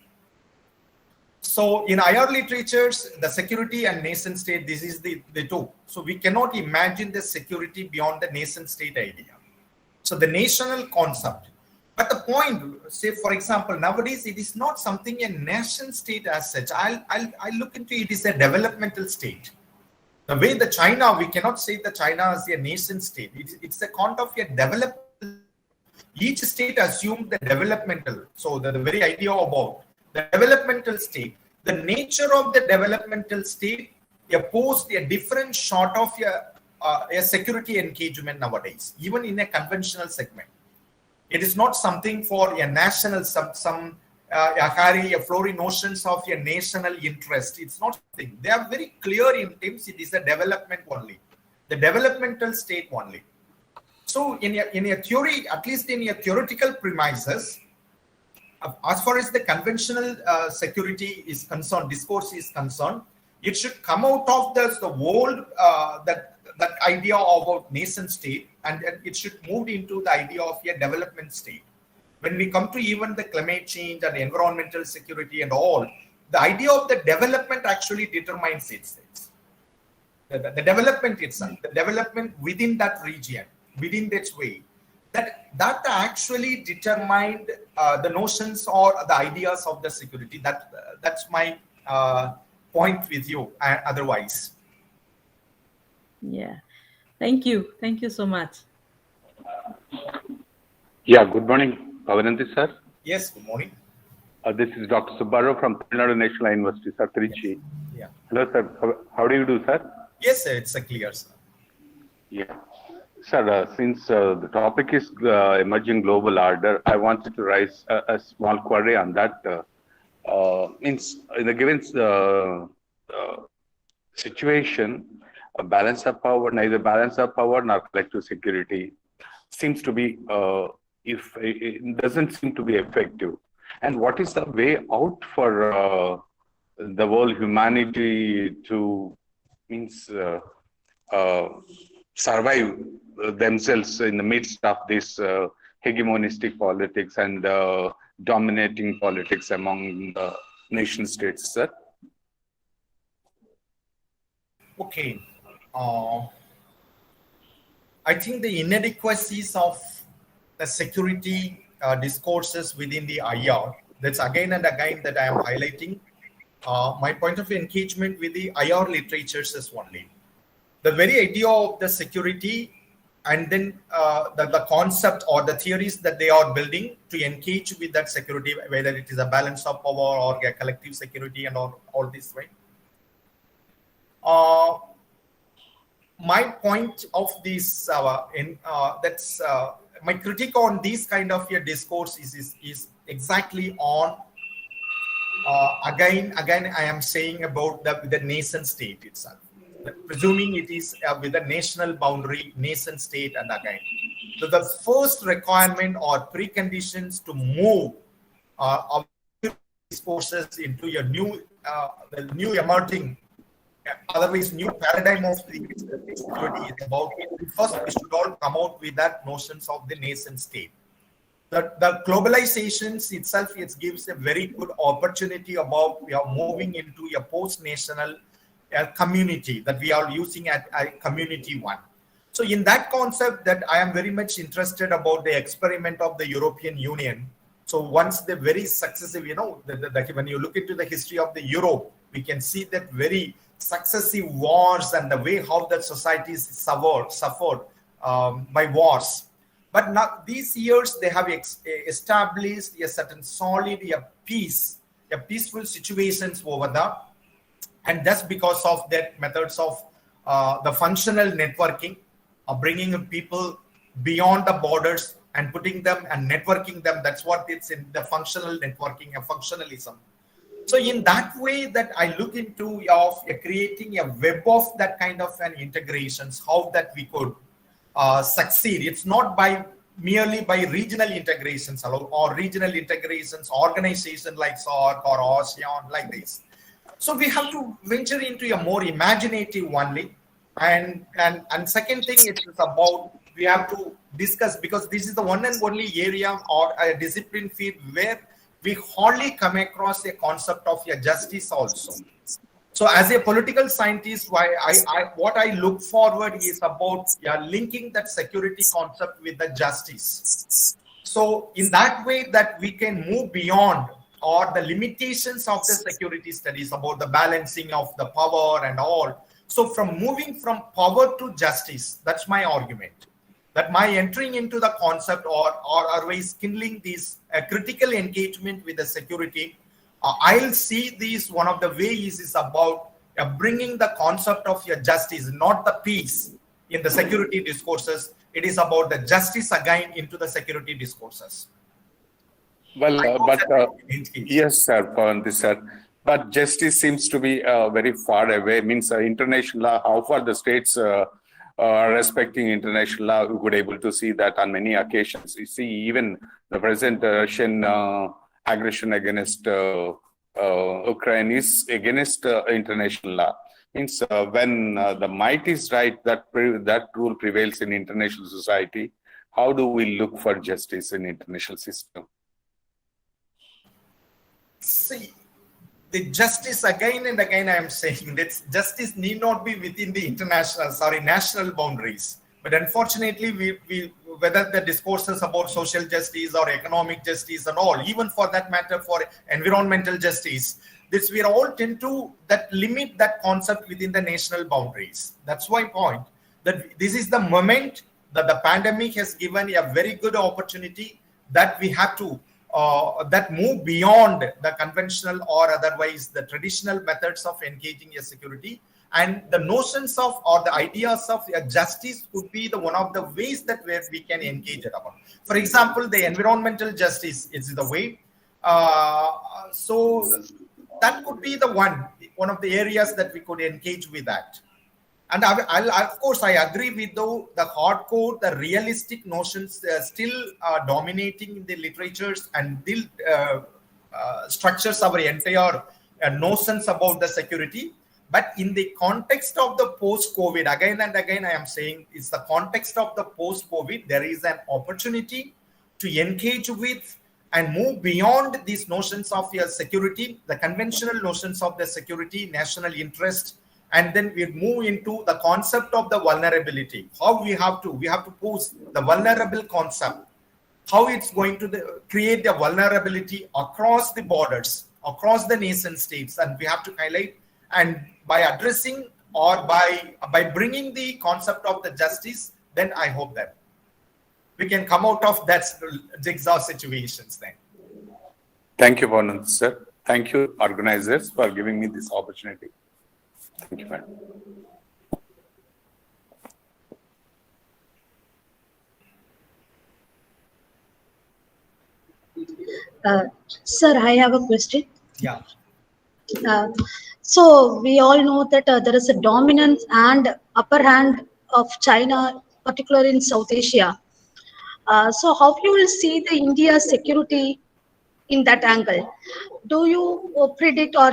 So in IR literatures, the security and nation state, this is the two. So we cannot imagine the security beyond the nation state idea. So the national concept. But the point, say for example, nowadays it is not something a nation state as such. I look into it as a developmental state. The way the China, we cannot say that China is a nation state. It's a kind of a developmental. Each state assumed the developmental. So the very idea about the developmental state, the nature of the developmental state posed a different sort of a security engagement nowadays, even in a conventional segment. It is not something for a national, a flowery notions of a national interest. It's not something. They are very clear in terms. It is a development only, the developmental state only. So in a theory, at least in a theoretical premises, as far as the conventional security is concerned, discourse is concerned, it should come out of the world, that idea of a nation state, and it should move into the idea of a development state. When we come to even the climate change and environmental security and all, the idea of the development actually determines its the development itself, the development within that region, within that way. That actually determined the notions or the ideas of the security. That's my point with you. Otherwise, yeah, thank you so much. Yeah, good morning, Pavananthi sir. Yes, good morning. This is Dr. Subbarao from Tamil Nadu National University, sir, Trichy. Yeah. Hello, sir. How do you do, sir? Yes, sir, it's clear, sir. Yeah. Sir, since the topic is emerging global order, I wanted to raise a small query on that. In the given situation, a balance of power, neither balance of power nor collective security seems to be, if it doesn't seem to be effective. And what is the way out for the world humanity to survive themselves in the midst of this hegemonistic politics and dominating politics among the nation states, sir? Okay. I think the inadequacies of the security discourses within the IR, that's again and again that I am highlighting. My point of engagement with the IR literatures is only the very idea of the security, and then the concept or the theories that they are building to engage with that security, whether it is a balance of power or a collective security and all this way. My point of this, that's my critique on this kind of a discourse is exactly on again I am saying about the nation state itself, presuming it is with a national boundary, nation state, and again so the first requirement or preconditions to move our discourses into a the new emerging, otherwise new paradigm of the security is about first we should all come out with that notions of the nation state. The globalizations itself, it gives a very good opportunity about we are moving into a post-national community that we are using at community one. So in that concept that I am very much interested about the experiment of the European Union. So once the very successive, when you look into the history of the Europe, we can see that very successive wars and the way how the societies suffered by wars. But now these years they have established a certain solid peaceful situations over there, and that's because of that methods of the functional networking, of bringing people beyond the borders and putting them and networking them. That's what it's in the functional networking and functionalism. So in that way that I look into of creating a web of that kind of an integrations, how that we could succeed. It's not merely by regional integrations alone or regional integrations, organization like SAARC or ASEAN like this. So we have to venture into a more imaginative only. And second thing, it is about we have to discuss, because this is the one and only area or a discipline field where we hardly come across a concept of a justice also. So as a political scientist, what I look forward is about linking that security concept with the justice. So in that way that we can move beyond or the limitations of the security studies about the balancing of the power and all. So from moving from power to justice, that's my argument. That my entering into the concept or otherwise kindling this critical engagement with the security, I'll see this one of the ways is about bringing the concept of your justice, not the peace in the security discourses. It is about the justice again into the security discourses. Well, yes, sir, on this, sir. But justice seems to be very far away. Means international law, how far the states are respecting international law, we could able to see that on many occasions. You see, even the present Russian aggression against Ukraine is against international law. Means when the might is right, that rule prevails in international society. How do we look for justice in international system? See, the justice again and again I am saying that justice need not be within the national boundaries. But unfortunately, we whether the discourses about social justice or economic justice and all, even for that matter for environmental justice, this we all tend to that limit that concept within the national boundaries. That's my point. That this is the moment that the pandemic has given a very good opportunity that we have to that move beyond the conventional or otherwise the traditional methods of engaging a security And the notions of or the ideas of justice could be the one of the ways that where we can engage it upon. For example, the environmental justice is the way. So that could be the one of the areas that we could engage with that. And of course, I agree with the hardcore, the realistic notions still dominating in the literatures and still structures our entire notions about the security. But in the context of the post-COVID, again and again, I am saying it's the context of the post-COVID, there is an opportunity to engage with and move beyond these notions of your security, the conventional notions of the security, national interest, and then we move into the concept of the vulnerability. How we have to pose the vulnerable concept, how it's going to create the vulnerability across the borders, across the nation states, and we have to highlight. And by addressing or by bringing the concept of the justice, then I hope that we can come out of that jigsaw situations then. Thank you, Vanand, sir. Thank you, organizers, for giving me this opportunity. Thank you, madam. Sir, I have a question. Yeah. So we all know that there is a dominance and upper hand of China, particularly in South Asia. So how you will see the India's security in that angle? Do you predict, or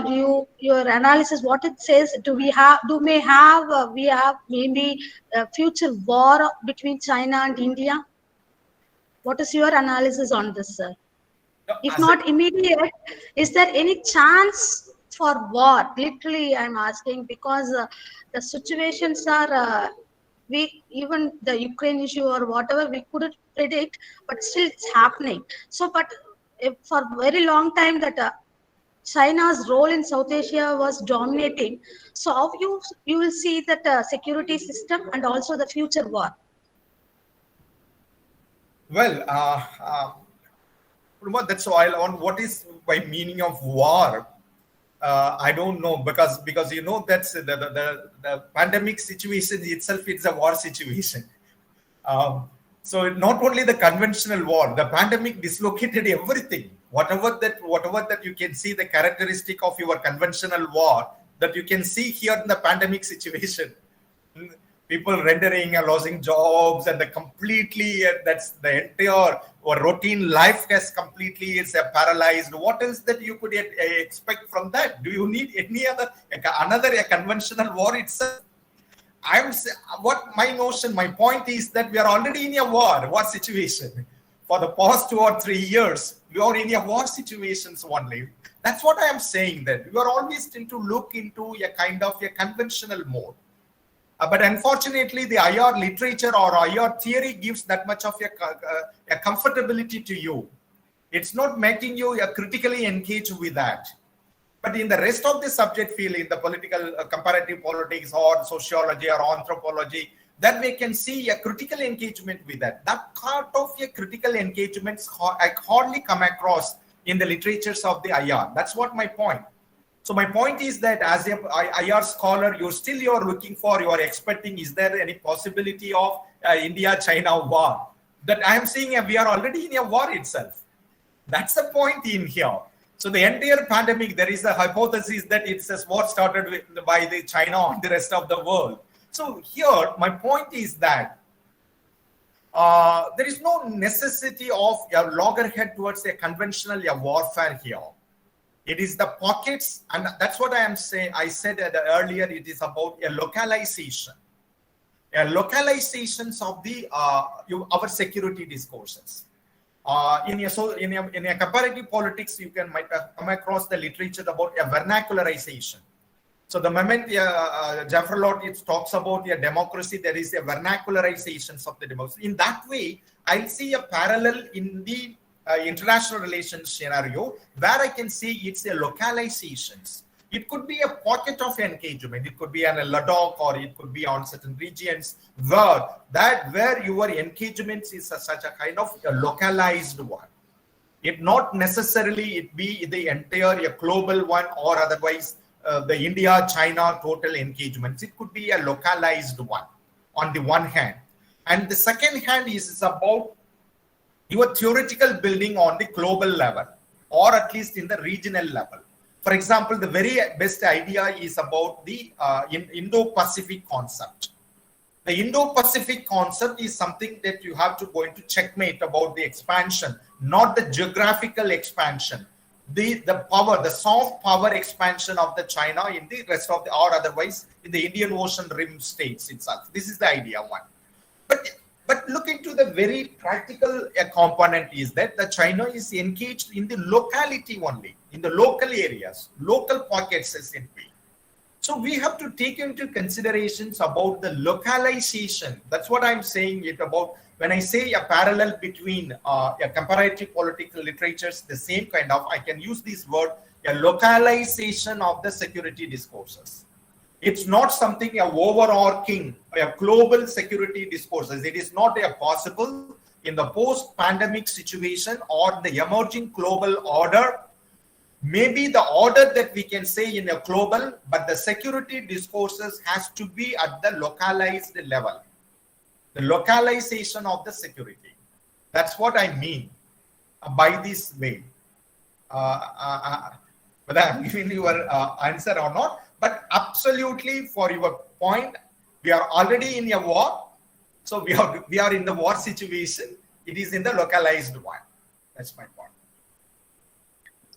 your analysis what it says? We have maybe a future war between China and India? What is your analysis on this, sir? If not immediate, is there any chance for war? Literally, I'm asking because the situations are, even the Ukraine issue or whatever, we couldn't predict, but still it's happening. So, but if for a very long time that China's role in South Asia was dominating. So how you will see that security system and also the future war? Well, that's why on what is by meaning of war. I don't know because that's the pandemic situation itself. It's a war situation. So not only the conventional war, the pandemic dislocated everything. Whatever that you can see the characteristic of your conventional war that you can see here in the pandemic situation. People rendering and losing jobs and that's the entire routine life has completely paralyzed. What else that you could expect from that? Do you need any another conventional war itself? My point is that we are already in a war situation. For the past 2 or 3 years, we are in a war situations only. That's what I am saying, that we are always tend to look into a kind of a conventional mode. But unfortunately, the IR literature or IR theory gives that much of a comfortability to you. It's not making you critically engage with that. But in the rest of the subject field, in the political, comparative politics or sociology or anthropology, then we can see a critical engagement with that. That part of a critical engagement I hardly come across in the literatures of the IR. That's what my point. So my point is that as a IR scholar, you're looking for, you are expecting, is there any possibility of India-China war? That I am saying we are already in a war itself. That's the point in here. So the entire pandemic, there is a hypothesis that it's a war started by the China and the rest of the world. So here, my point is that there is no necessity of a loggerhead towards a conventional warfare here. It is the pockets, and that's what I am saying. I said earlier, it is about a localization. Localizations of the our security discourses. In a comparative politics, you might come across the literature about a vernacularization. So the moment Jeffrey Lord talks about a democracy, there is a vernacularization of the democracy. In that way, I see a parallel in the international relations scenario where I can see it's a localizations. It could be a pocket of engagement. It could be on a Ladakh, or it could be on certain regions where your engagement is such a kind of a localized one. It not necessarily it be the entire global one, or otherwise the India-China total engagements. It could be a localized one on the one hand. And the second hand is about your theoretical building on the global level, or at least in the regional level. For example, the very best idea is about the Indo-Pacific concept. The Indo-Pacific concept is something that you have to go into checkmate about the expansion, not the geographical expansion, the power, the soft power expansion of the China in the rest of the, or otherwise in the Indian Ocean rim states itself. This is the idea one. But look into the very practical component is that the China is engaged in the locality only, in the local areas, local pockets simply. So we have to take into considerations about the localization. That's what I'm saying it about when I say a parallel between a comparative political literatures, the same kind of, I can use this word, a localization of the security discourses. It's not something a overarching, a global security discourses. It is not possible in the post-pandemic situation or the emerging global order. Maybe the order that we can say in a global, but the security discourses has to be at the localized level. The localization of the security. That's what I mean by this way. Whether I'm giving you an answer or not, but absolutely for your point, we are already in a war. So we are in the war situation. It is in the localized one. That's my point.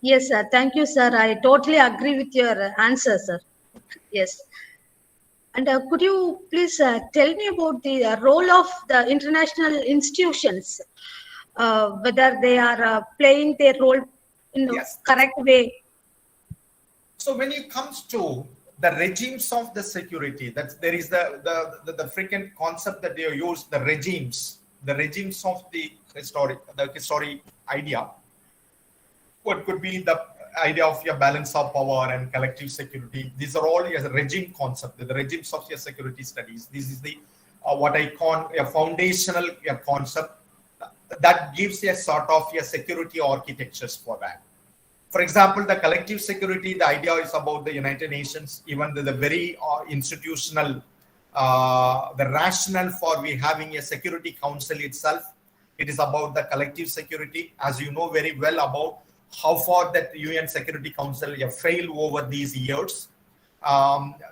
Yes, sir. Thank you, sir. I totally agree with your answer, sir. Yes. And could you please tell me about the role of the international institutions, whether they are playing their role in the correct way? So when it comes to the regimes of the security, there is the frequent concept that they use, the regimes of the historic idea. What could be the idea of your balance of power and collective security? These are all a regime concept, the regimes of your security studies. This is the what I call a foundational concept that gives a sort of a security architectures for that. For example, the collective security, the idea is about the United Nations, even the very institutional, the rationale for we having a security council itself. It is about the collective security, as you know very well about how far that the UN Security Council have failed over these years.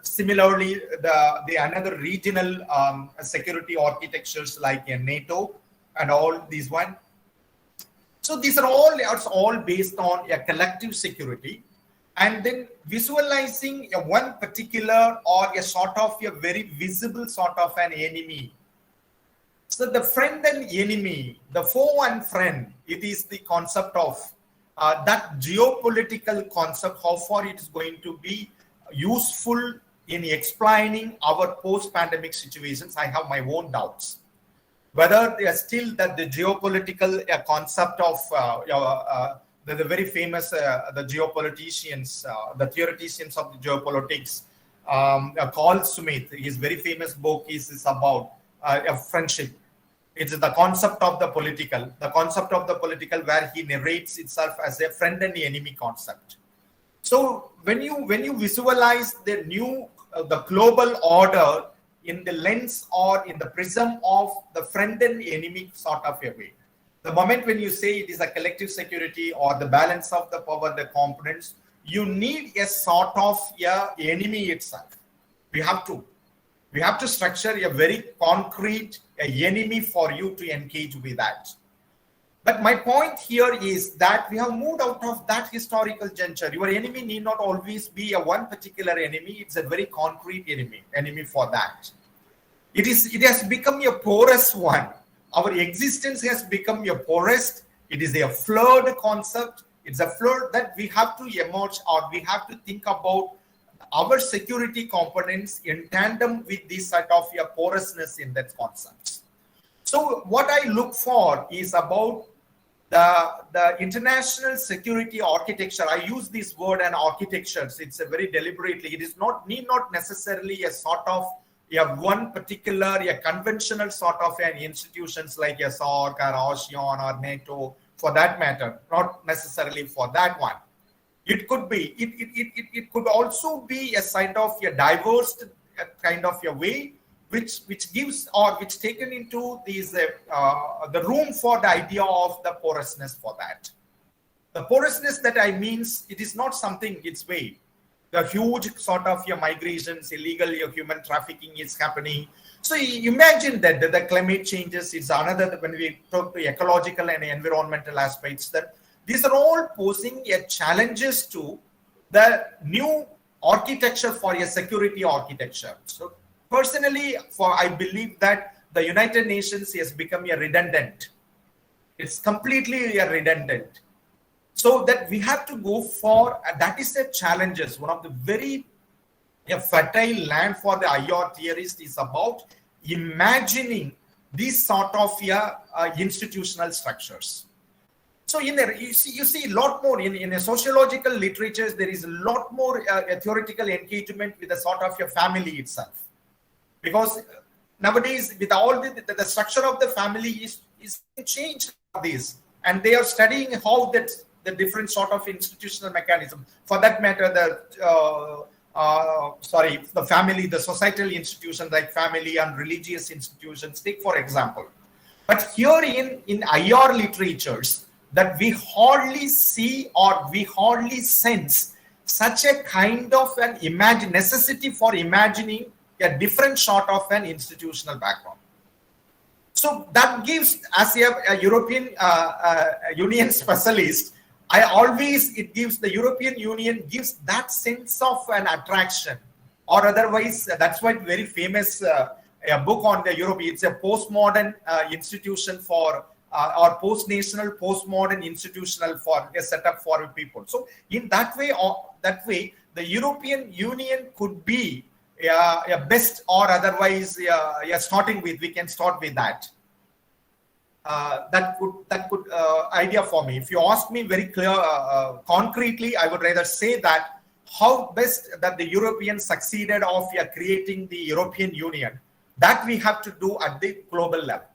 Similarly, the another regional security architectures like NATO and all these one. So these are all based on a collective security, and then visualizing one particular or a sort of a very visible sort of an enemy. So the friend and enemy, the foe and friend, it is the concept of that geopolitical concept, how far it is going to be useful in explaining our post-pandemic situations. I have my own doubts. Whether they are still that the geopolitical concept of the very famous the geopoliticians, the theoreticians of the geopolitics, Carl Smith, his very famous book is about a friendship. It's the concept of the political where he narrates itself as a friend and enemy concept. So when you visualize the new the global order in the lens or in the prism of the friend and enemy sort of a way, the moment when you say it is a collective security or the balance of the power, the components, you need a sort of enemy itself. We have to structure a very concrete enemy for you to engage with that. But my point here is that we have moved out of that historical juncture. Your enemy need not always be a one particular enemy. It's a very concrete enemy for that. It has become a porous one. Our existence has become a porous. It is a fluid concept. It's a fluid that we have to emerge, or we have to think about our security components in tandem with this sort of a porousness in that concept. So what I look for is about the international security architecture. I use this word and architectures. It's a very deliberately. It is need not necessarily a sort of one particular conventional sort of an institutions like a SARC or ASEAN or NATO for that matter. Not necessarily for that one. It could be. It could also be a kind of a diverse kind of a way, which gives or which taken into these the room for the idea of the porousness for that. The porousness that I means, it is not something its way. The huge sort of your migrations, illegal your human trafficking is happening. So imagine that the climate changes is another, when we talk to ecological and environmental aspects, that these are all posing a challenges to the new architecture for a security architecture. So personally, I believe that the United Nations has become a redundant. It's completely a redundant. So that we have to go for, that is the challenges. One of the very fertile land for the IR theorists is about imagining these sort of institutional structures. So in there, you see a lot more in a sociological literatures, there is a lot more theoretical engagement with the sort of your family itself. Because nowadays, with all the structure of the family is changed these, and they are studying how that the different sort of institutional mechanism. For that matter, the family, the societal institutions like family and religious institutions, take for example. But here in IR literatures, that we hardly see or we hardly sense such a kind of an necessity for imagining a different sort of an institutional background. So that gives, as a European Union specialist, it gives the European Union gives that sense of an attraction, or otherwise, that's why very famous a book on the Europe. It's a postmodern institution for or post-national, postmodern institutional for a setup for people. So in that way, the European Union could be a best, or otherwise, starting with, we can start with that. That could idea for me. If you ask me very clear, concretely, I would rather say that how best that the Europeans succeeded of creating the European Union, that we have to do at the global level.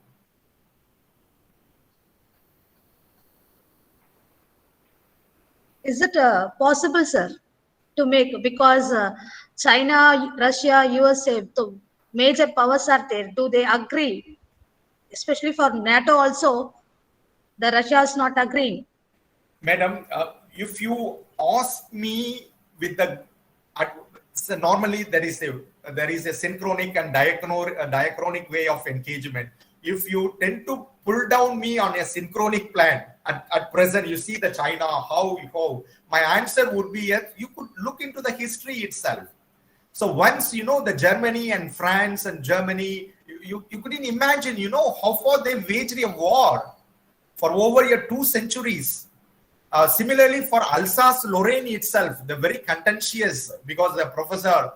Is it possible, sir, to make, because China, Russia, USA, the major powers are there, do they agree? Especially for NATO also, the Russia is not agreeing. Madam, if you ask me with the, so normally there is a synchronic and diachronic way of engagement. If you tend to pull down me on a synchronic plan, at present, you see the China, how, my answer would be, you could look into the history itself. So once, the Germany and France and Germany, you couldn't imagine, how far they waged a war for over 2 centuries. Similarly, for Alsace-Lorraine itself, the very contentious, because the professor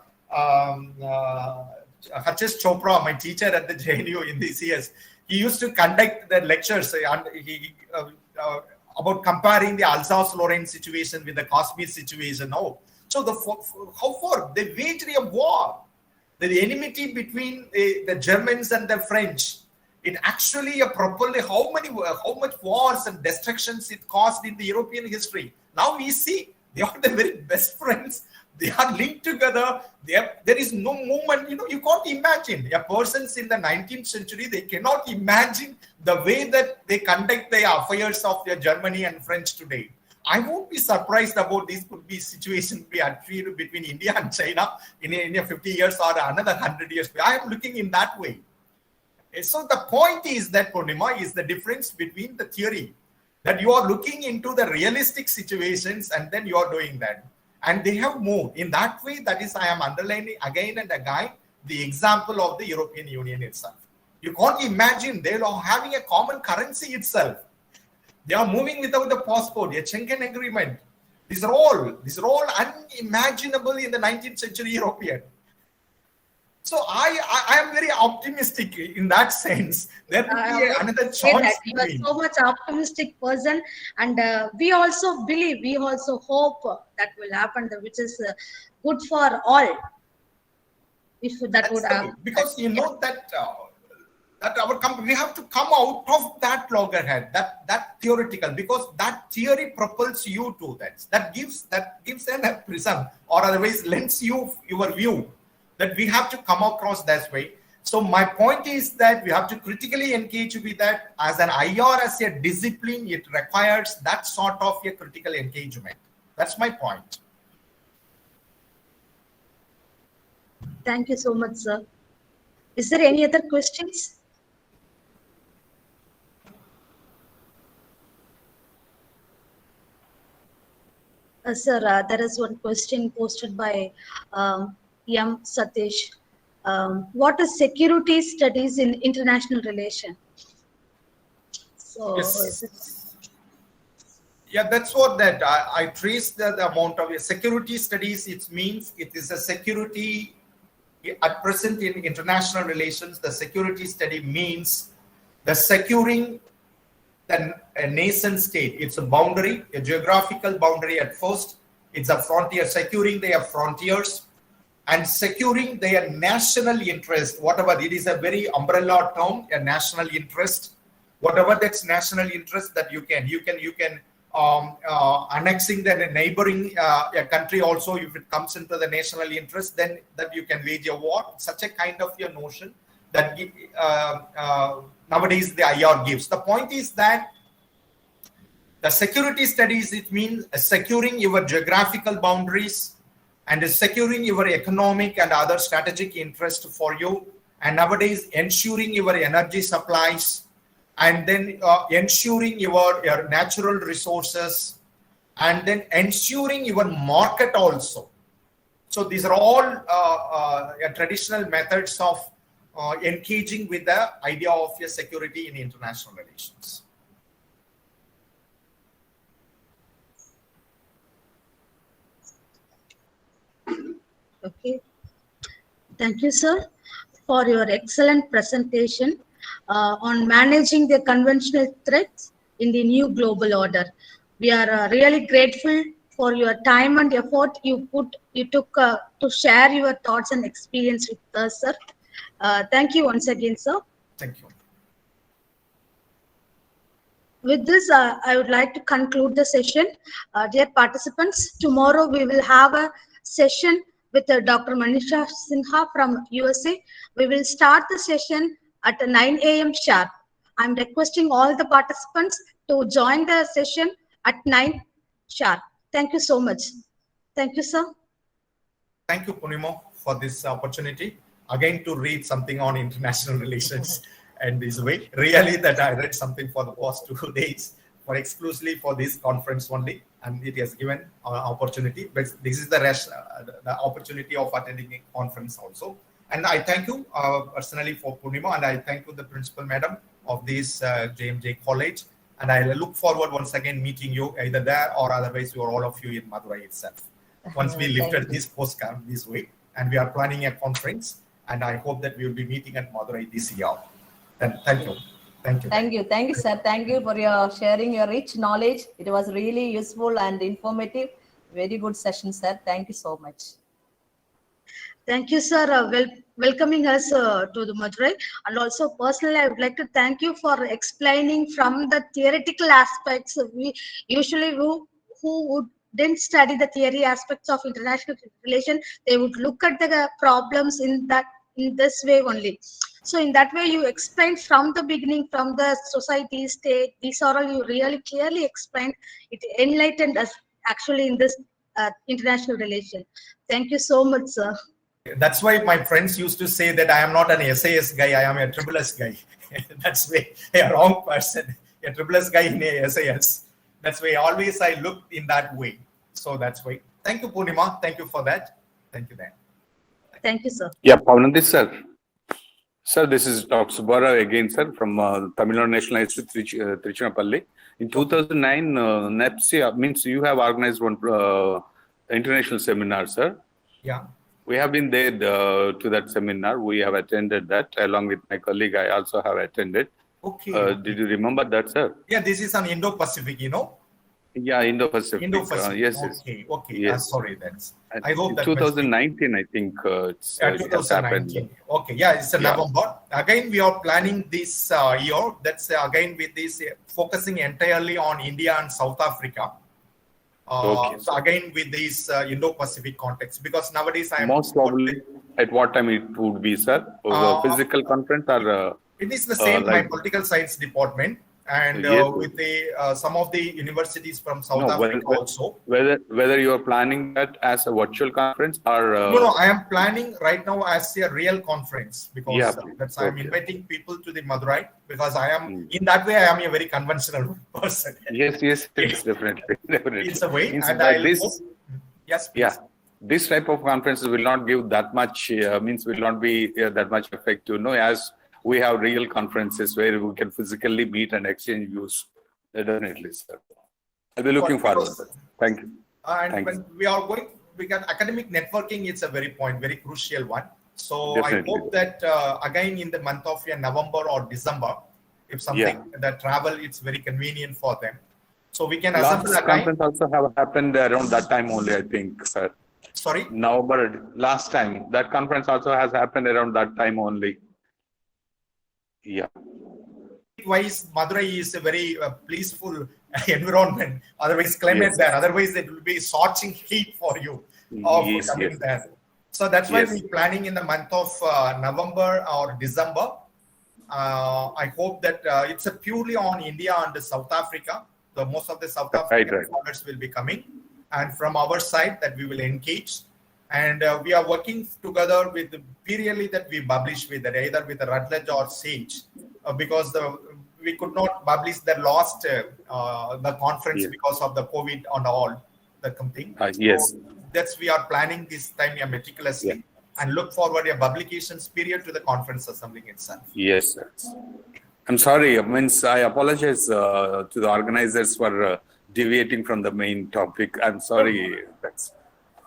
H.S. Chopra, my teacher at the JNU in these years, he used to conduct the lectures about comparing the Alsace-Lorraine situation with the Kashmir situation. So how far they waged a war. The enmity between the Germans and the French, it actually properly how much wars and destructions it caused in the European history. Now we see they are the very best friends. They are linked together. There is no movement. You can't imagine a persons in the 19th century. They cannot imagine the way that they conduct the affairs of Germany and French today. I won't be surprised about this could be situation be achieved between India and China in 50 years or another 100 years. I am looking in that way. So the point is that, Purnima, is the difference between the theory that you are looking into the realistic situations and then you are doing that. And they have moved in that way. That is, I am underlining again and again the example of the European Union itself. You can't imagine they are having a common currency itself. They are moving without the passport, a Schengen agreement. These are all unimaginable in the 19th century European. So I am very optimistic in that sense. There will be another choice. You are so much optimistic person, and we also believe, we also hope that will happen, which is good for all. If that would happen, because that that our company, we have to come out of that loggerhead, that theoretical, because that theory propels you to that. That gives them a prism, or otherwise lends you your view, that we have to come across that way. So my point is that we have to critically engage with that. As an IR, as a discipline, it requires that sort of a critical engagement. That's my point. Thank you so much, sir. Is there any other questions? Sir, there is one question posted by M. Satish. What is security studies in international relation? So, Yes. Yeah, that's what that I traced the amount of security studies. It means it is a security at present in international relations. The security study means the securing a nation state. It's a boundary, a geographical boundary at first. It's a frontier, securing their frontiers and securing their national interest. Whatever it is, a very umbrella term, a national interest. Whatever that's national interest that you can annexing the neighboring a country also, if it comes into the national interest, then that you can wage a war. Such a kind of your notion that nowadays the IR gives. The point is that the security studies, it means securing your geographical boundaries and securing your economic and other strategic interest for you, and nowadays ensuring your energy supplies, and then ensuring your natural resources, and then ensuring your market also. So these are all traditional methods of engaging with the idea of your security in international relations. okay. Thank you, sir, for your excellent presentation on managing the conventional threats in the new global order. We are really grateful for your time and effort you took to share your thoughts and experience with us, sir. Thank you once again, sir. Thank you. With this, I would like to conclude the session. Dear participants, tomorrow we will have a session with Dr. Manisha Sinha from USA. We will start the session at 9 a.m. sharp. I'm requesting all the participants to join the session at 9 sharp. Thank you so much. Thank you, sir. Thank you, Punimo, for this opportunity. Again, to read something on international relations and this way. Really that I read something for the past 2 days for exclusively for this conference only. And it has given opportunity, but this is the opportunity of attending a conference also. And I thank you personally for Punimo, and I thank you the principal madam of this JMJ college. And I look forward once again meeting you either there or otherwise you or all of you in Madurai itself. Once we lifted this postcard this week, and we are planning a conference, and I hope that we will be meeting at Madurai this year. Then thank you. Thank you. Thank you, sir. Thank you for your sharing your rich knowledge. It was really useful and informative. Very good session, sir. Thank you so much. Thank you, sir, welcoming us to the Madurai. And also personally, I would like to thank you for explaining from the theoretical aspects. We usually who didn't study the theory aspects of international relation, they would look at the problems in this way only. So in that way, you explained from the beginning, from the society, state, these are all you really clearly explained. It enlightened us actually in this international relation. Thank you so much, sir. That's why my friends used to say that I am not an SAS guy, I am a triple S guy. That's why a wrong person, a triple S guy in a SAS. That's why always I looked in that way. So that's why. Thank you, Purnima. Thank you for that. Thank you, Dan. Thank you, sir. Yeah, Pavanandi, sir. Sir, this is Dr. Subara again, sir, from Tamil Nadu National Institute, Tiruchirappalli. In 2009, NEPSI means you have organized one international seminar, sir. Yeah. We have been there to that seminar. We have attended that along with my colleague. I also have attended. Okay. Did you remember that, sir? Yeah, this is an Indo-Pacific, you know. Yeah, Indo-Pacific. Indo-Pacific. Yes, yes. Okay, okay. Yes. Sorry, then. And I hope in that must be 2019, I think it has happened. 2019. Okay, yeah, it's a Yeah. November. Again, we are planning this year. That's again with this focusing entirely on India and South Africa. Okay. So again with this Indo-Pacific context, because nowadays I am Most probably, at what time it would be, sir? Physical conference or? It is the same. My like, political science department, and Yes. with the some of the universities from South No, Africa also. whether you are planning that as a virtual conference or No, I am planning right now as a real conference, because Yeah, that's I'm okay. inviting people to the Madurai, because I am in that way I am a very conventional person. yes, definitely. It's a way, Means and by I this, yes, please. yeah, this type of conferences will not give that much. Means will not be that much effective. No, as we have real conferences where we can physically meet and exchange views. Definitely, sir. I'll be looking forward. Thank you. And Thanks. when we are going, because academic networking is a very crucial one. So Definitely. I hope that again in the month of November or December, if something the travel it's very convenient for them, so we can assemble Last a time. conference also have happened around that time only, I think, sir. Sorry. November last time. That conference also has happened around that time only. Yeah. Wise, Madurai is a very peaceful environment. Otherwise, climate there. Otherwise, it will be scorching heat for you of coming there. So that's why we're planning in the month of November or December. I hope that it's a purely on India and South Africa. The most of the South African scholars will be coming, and from our side that we will engage. And we are working together with the periodically that we publish with either with the Rutledge or Sage, because we could not publish the last the conference because of the COVID and all the thing. So that's we are planning this time meticulously and look forward a publications period to the conference assembling itself. Yes, sir. I'm sorry. I apologize to the organizers for deviating from the main topic. I'm sorry. That's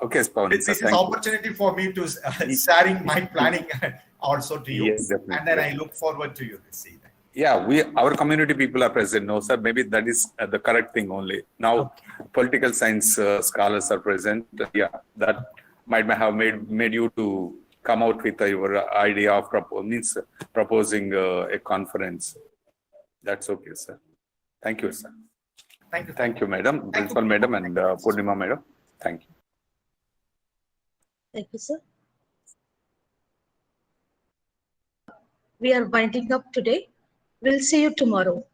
okay, Spawn. This is opportunity for me to sharing my planning also to you, Yes, and then I look forward to you to see that. Yeah, our community people are present. No, sir, maybe that is the correct thing only. Now, political science scholars are present. Yeah, that might have made you to come out with your idea of proposing a conference. That's okay, sir. Thank you, sir. Thank you. Thank you, madam, principal madam, and Purnima madam. Thank you. Thank you, sir. We are winding up today. We'll see you tomorrow.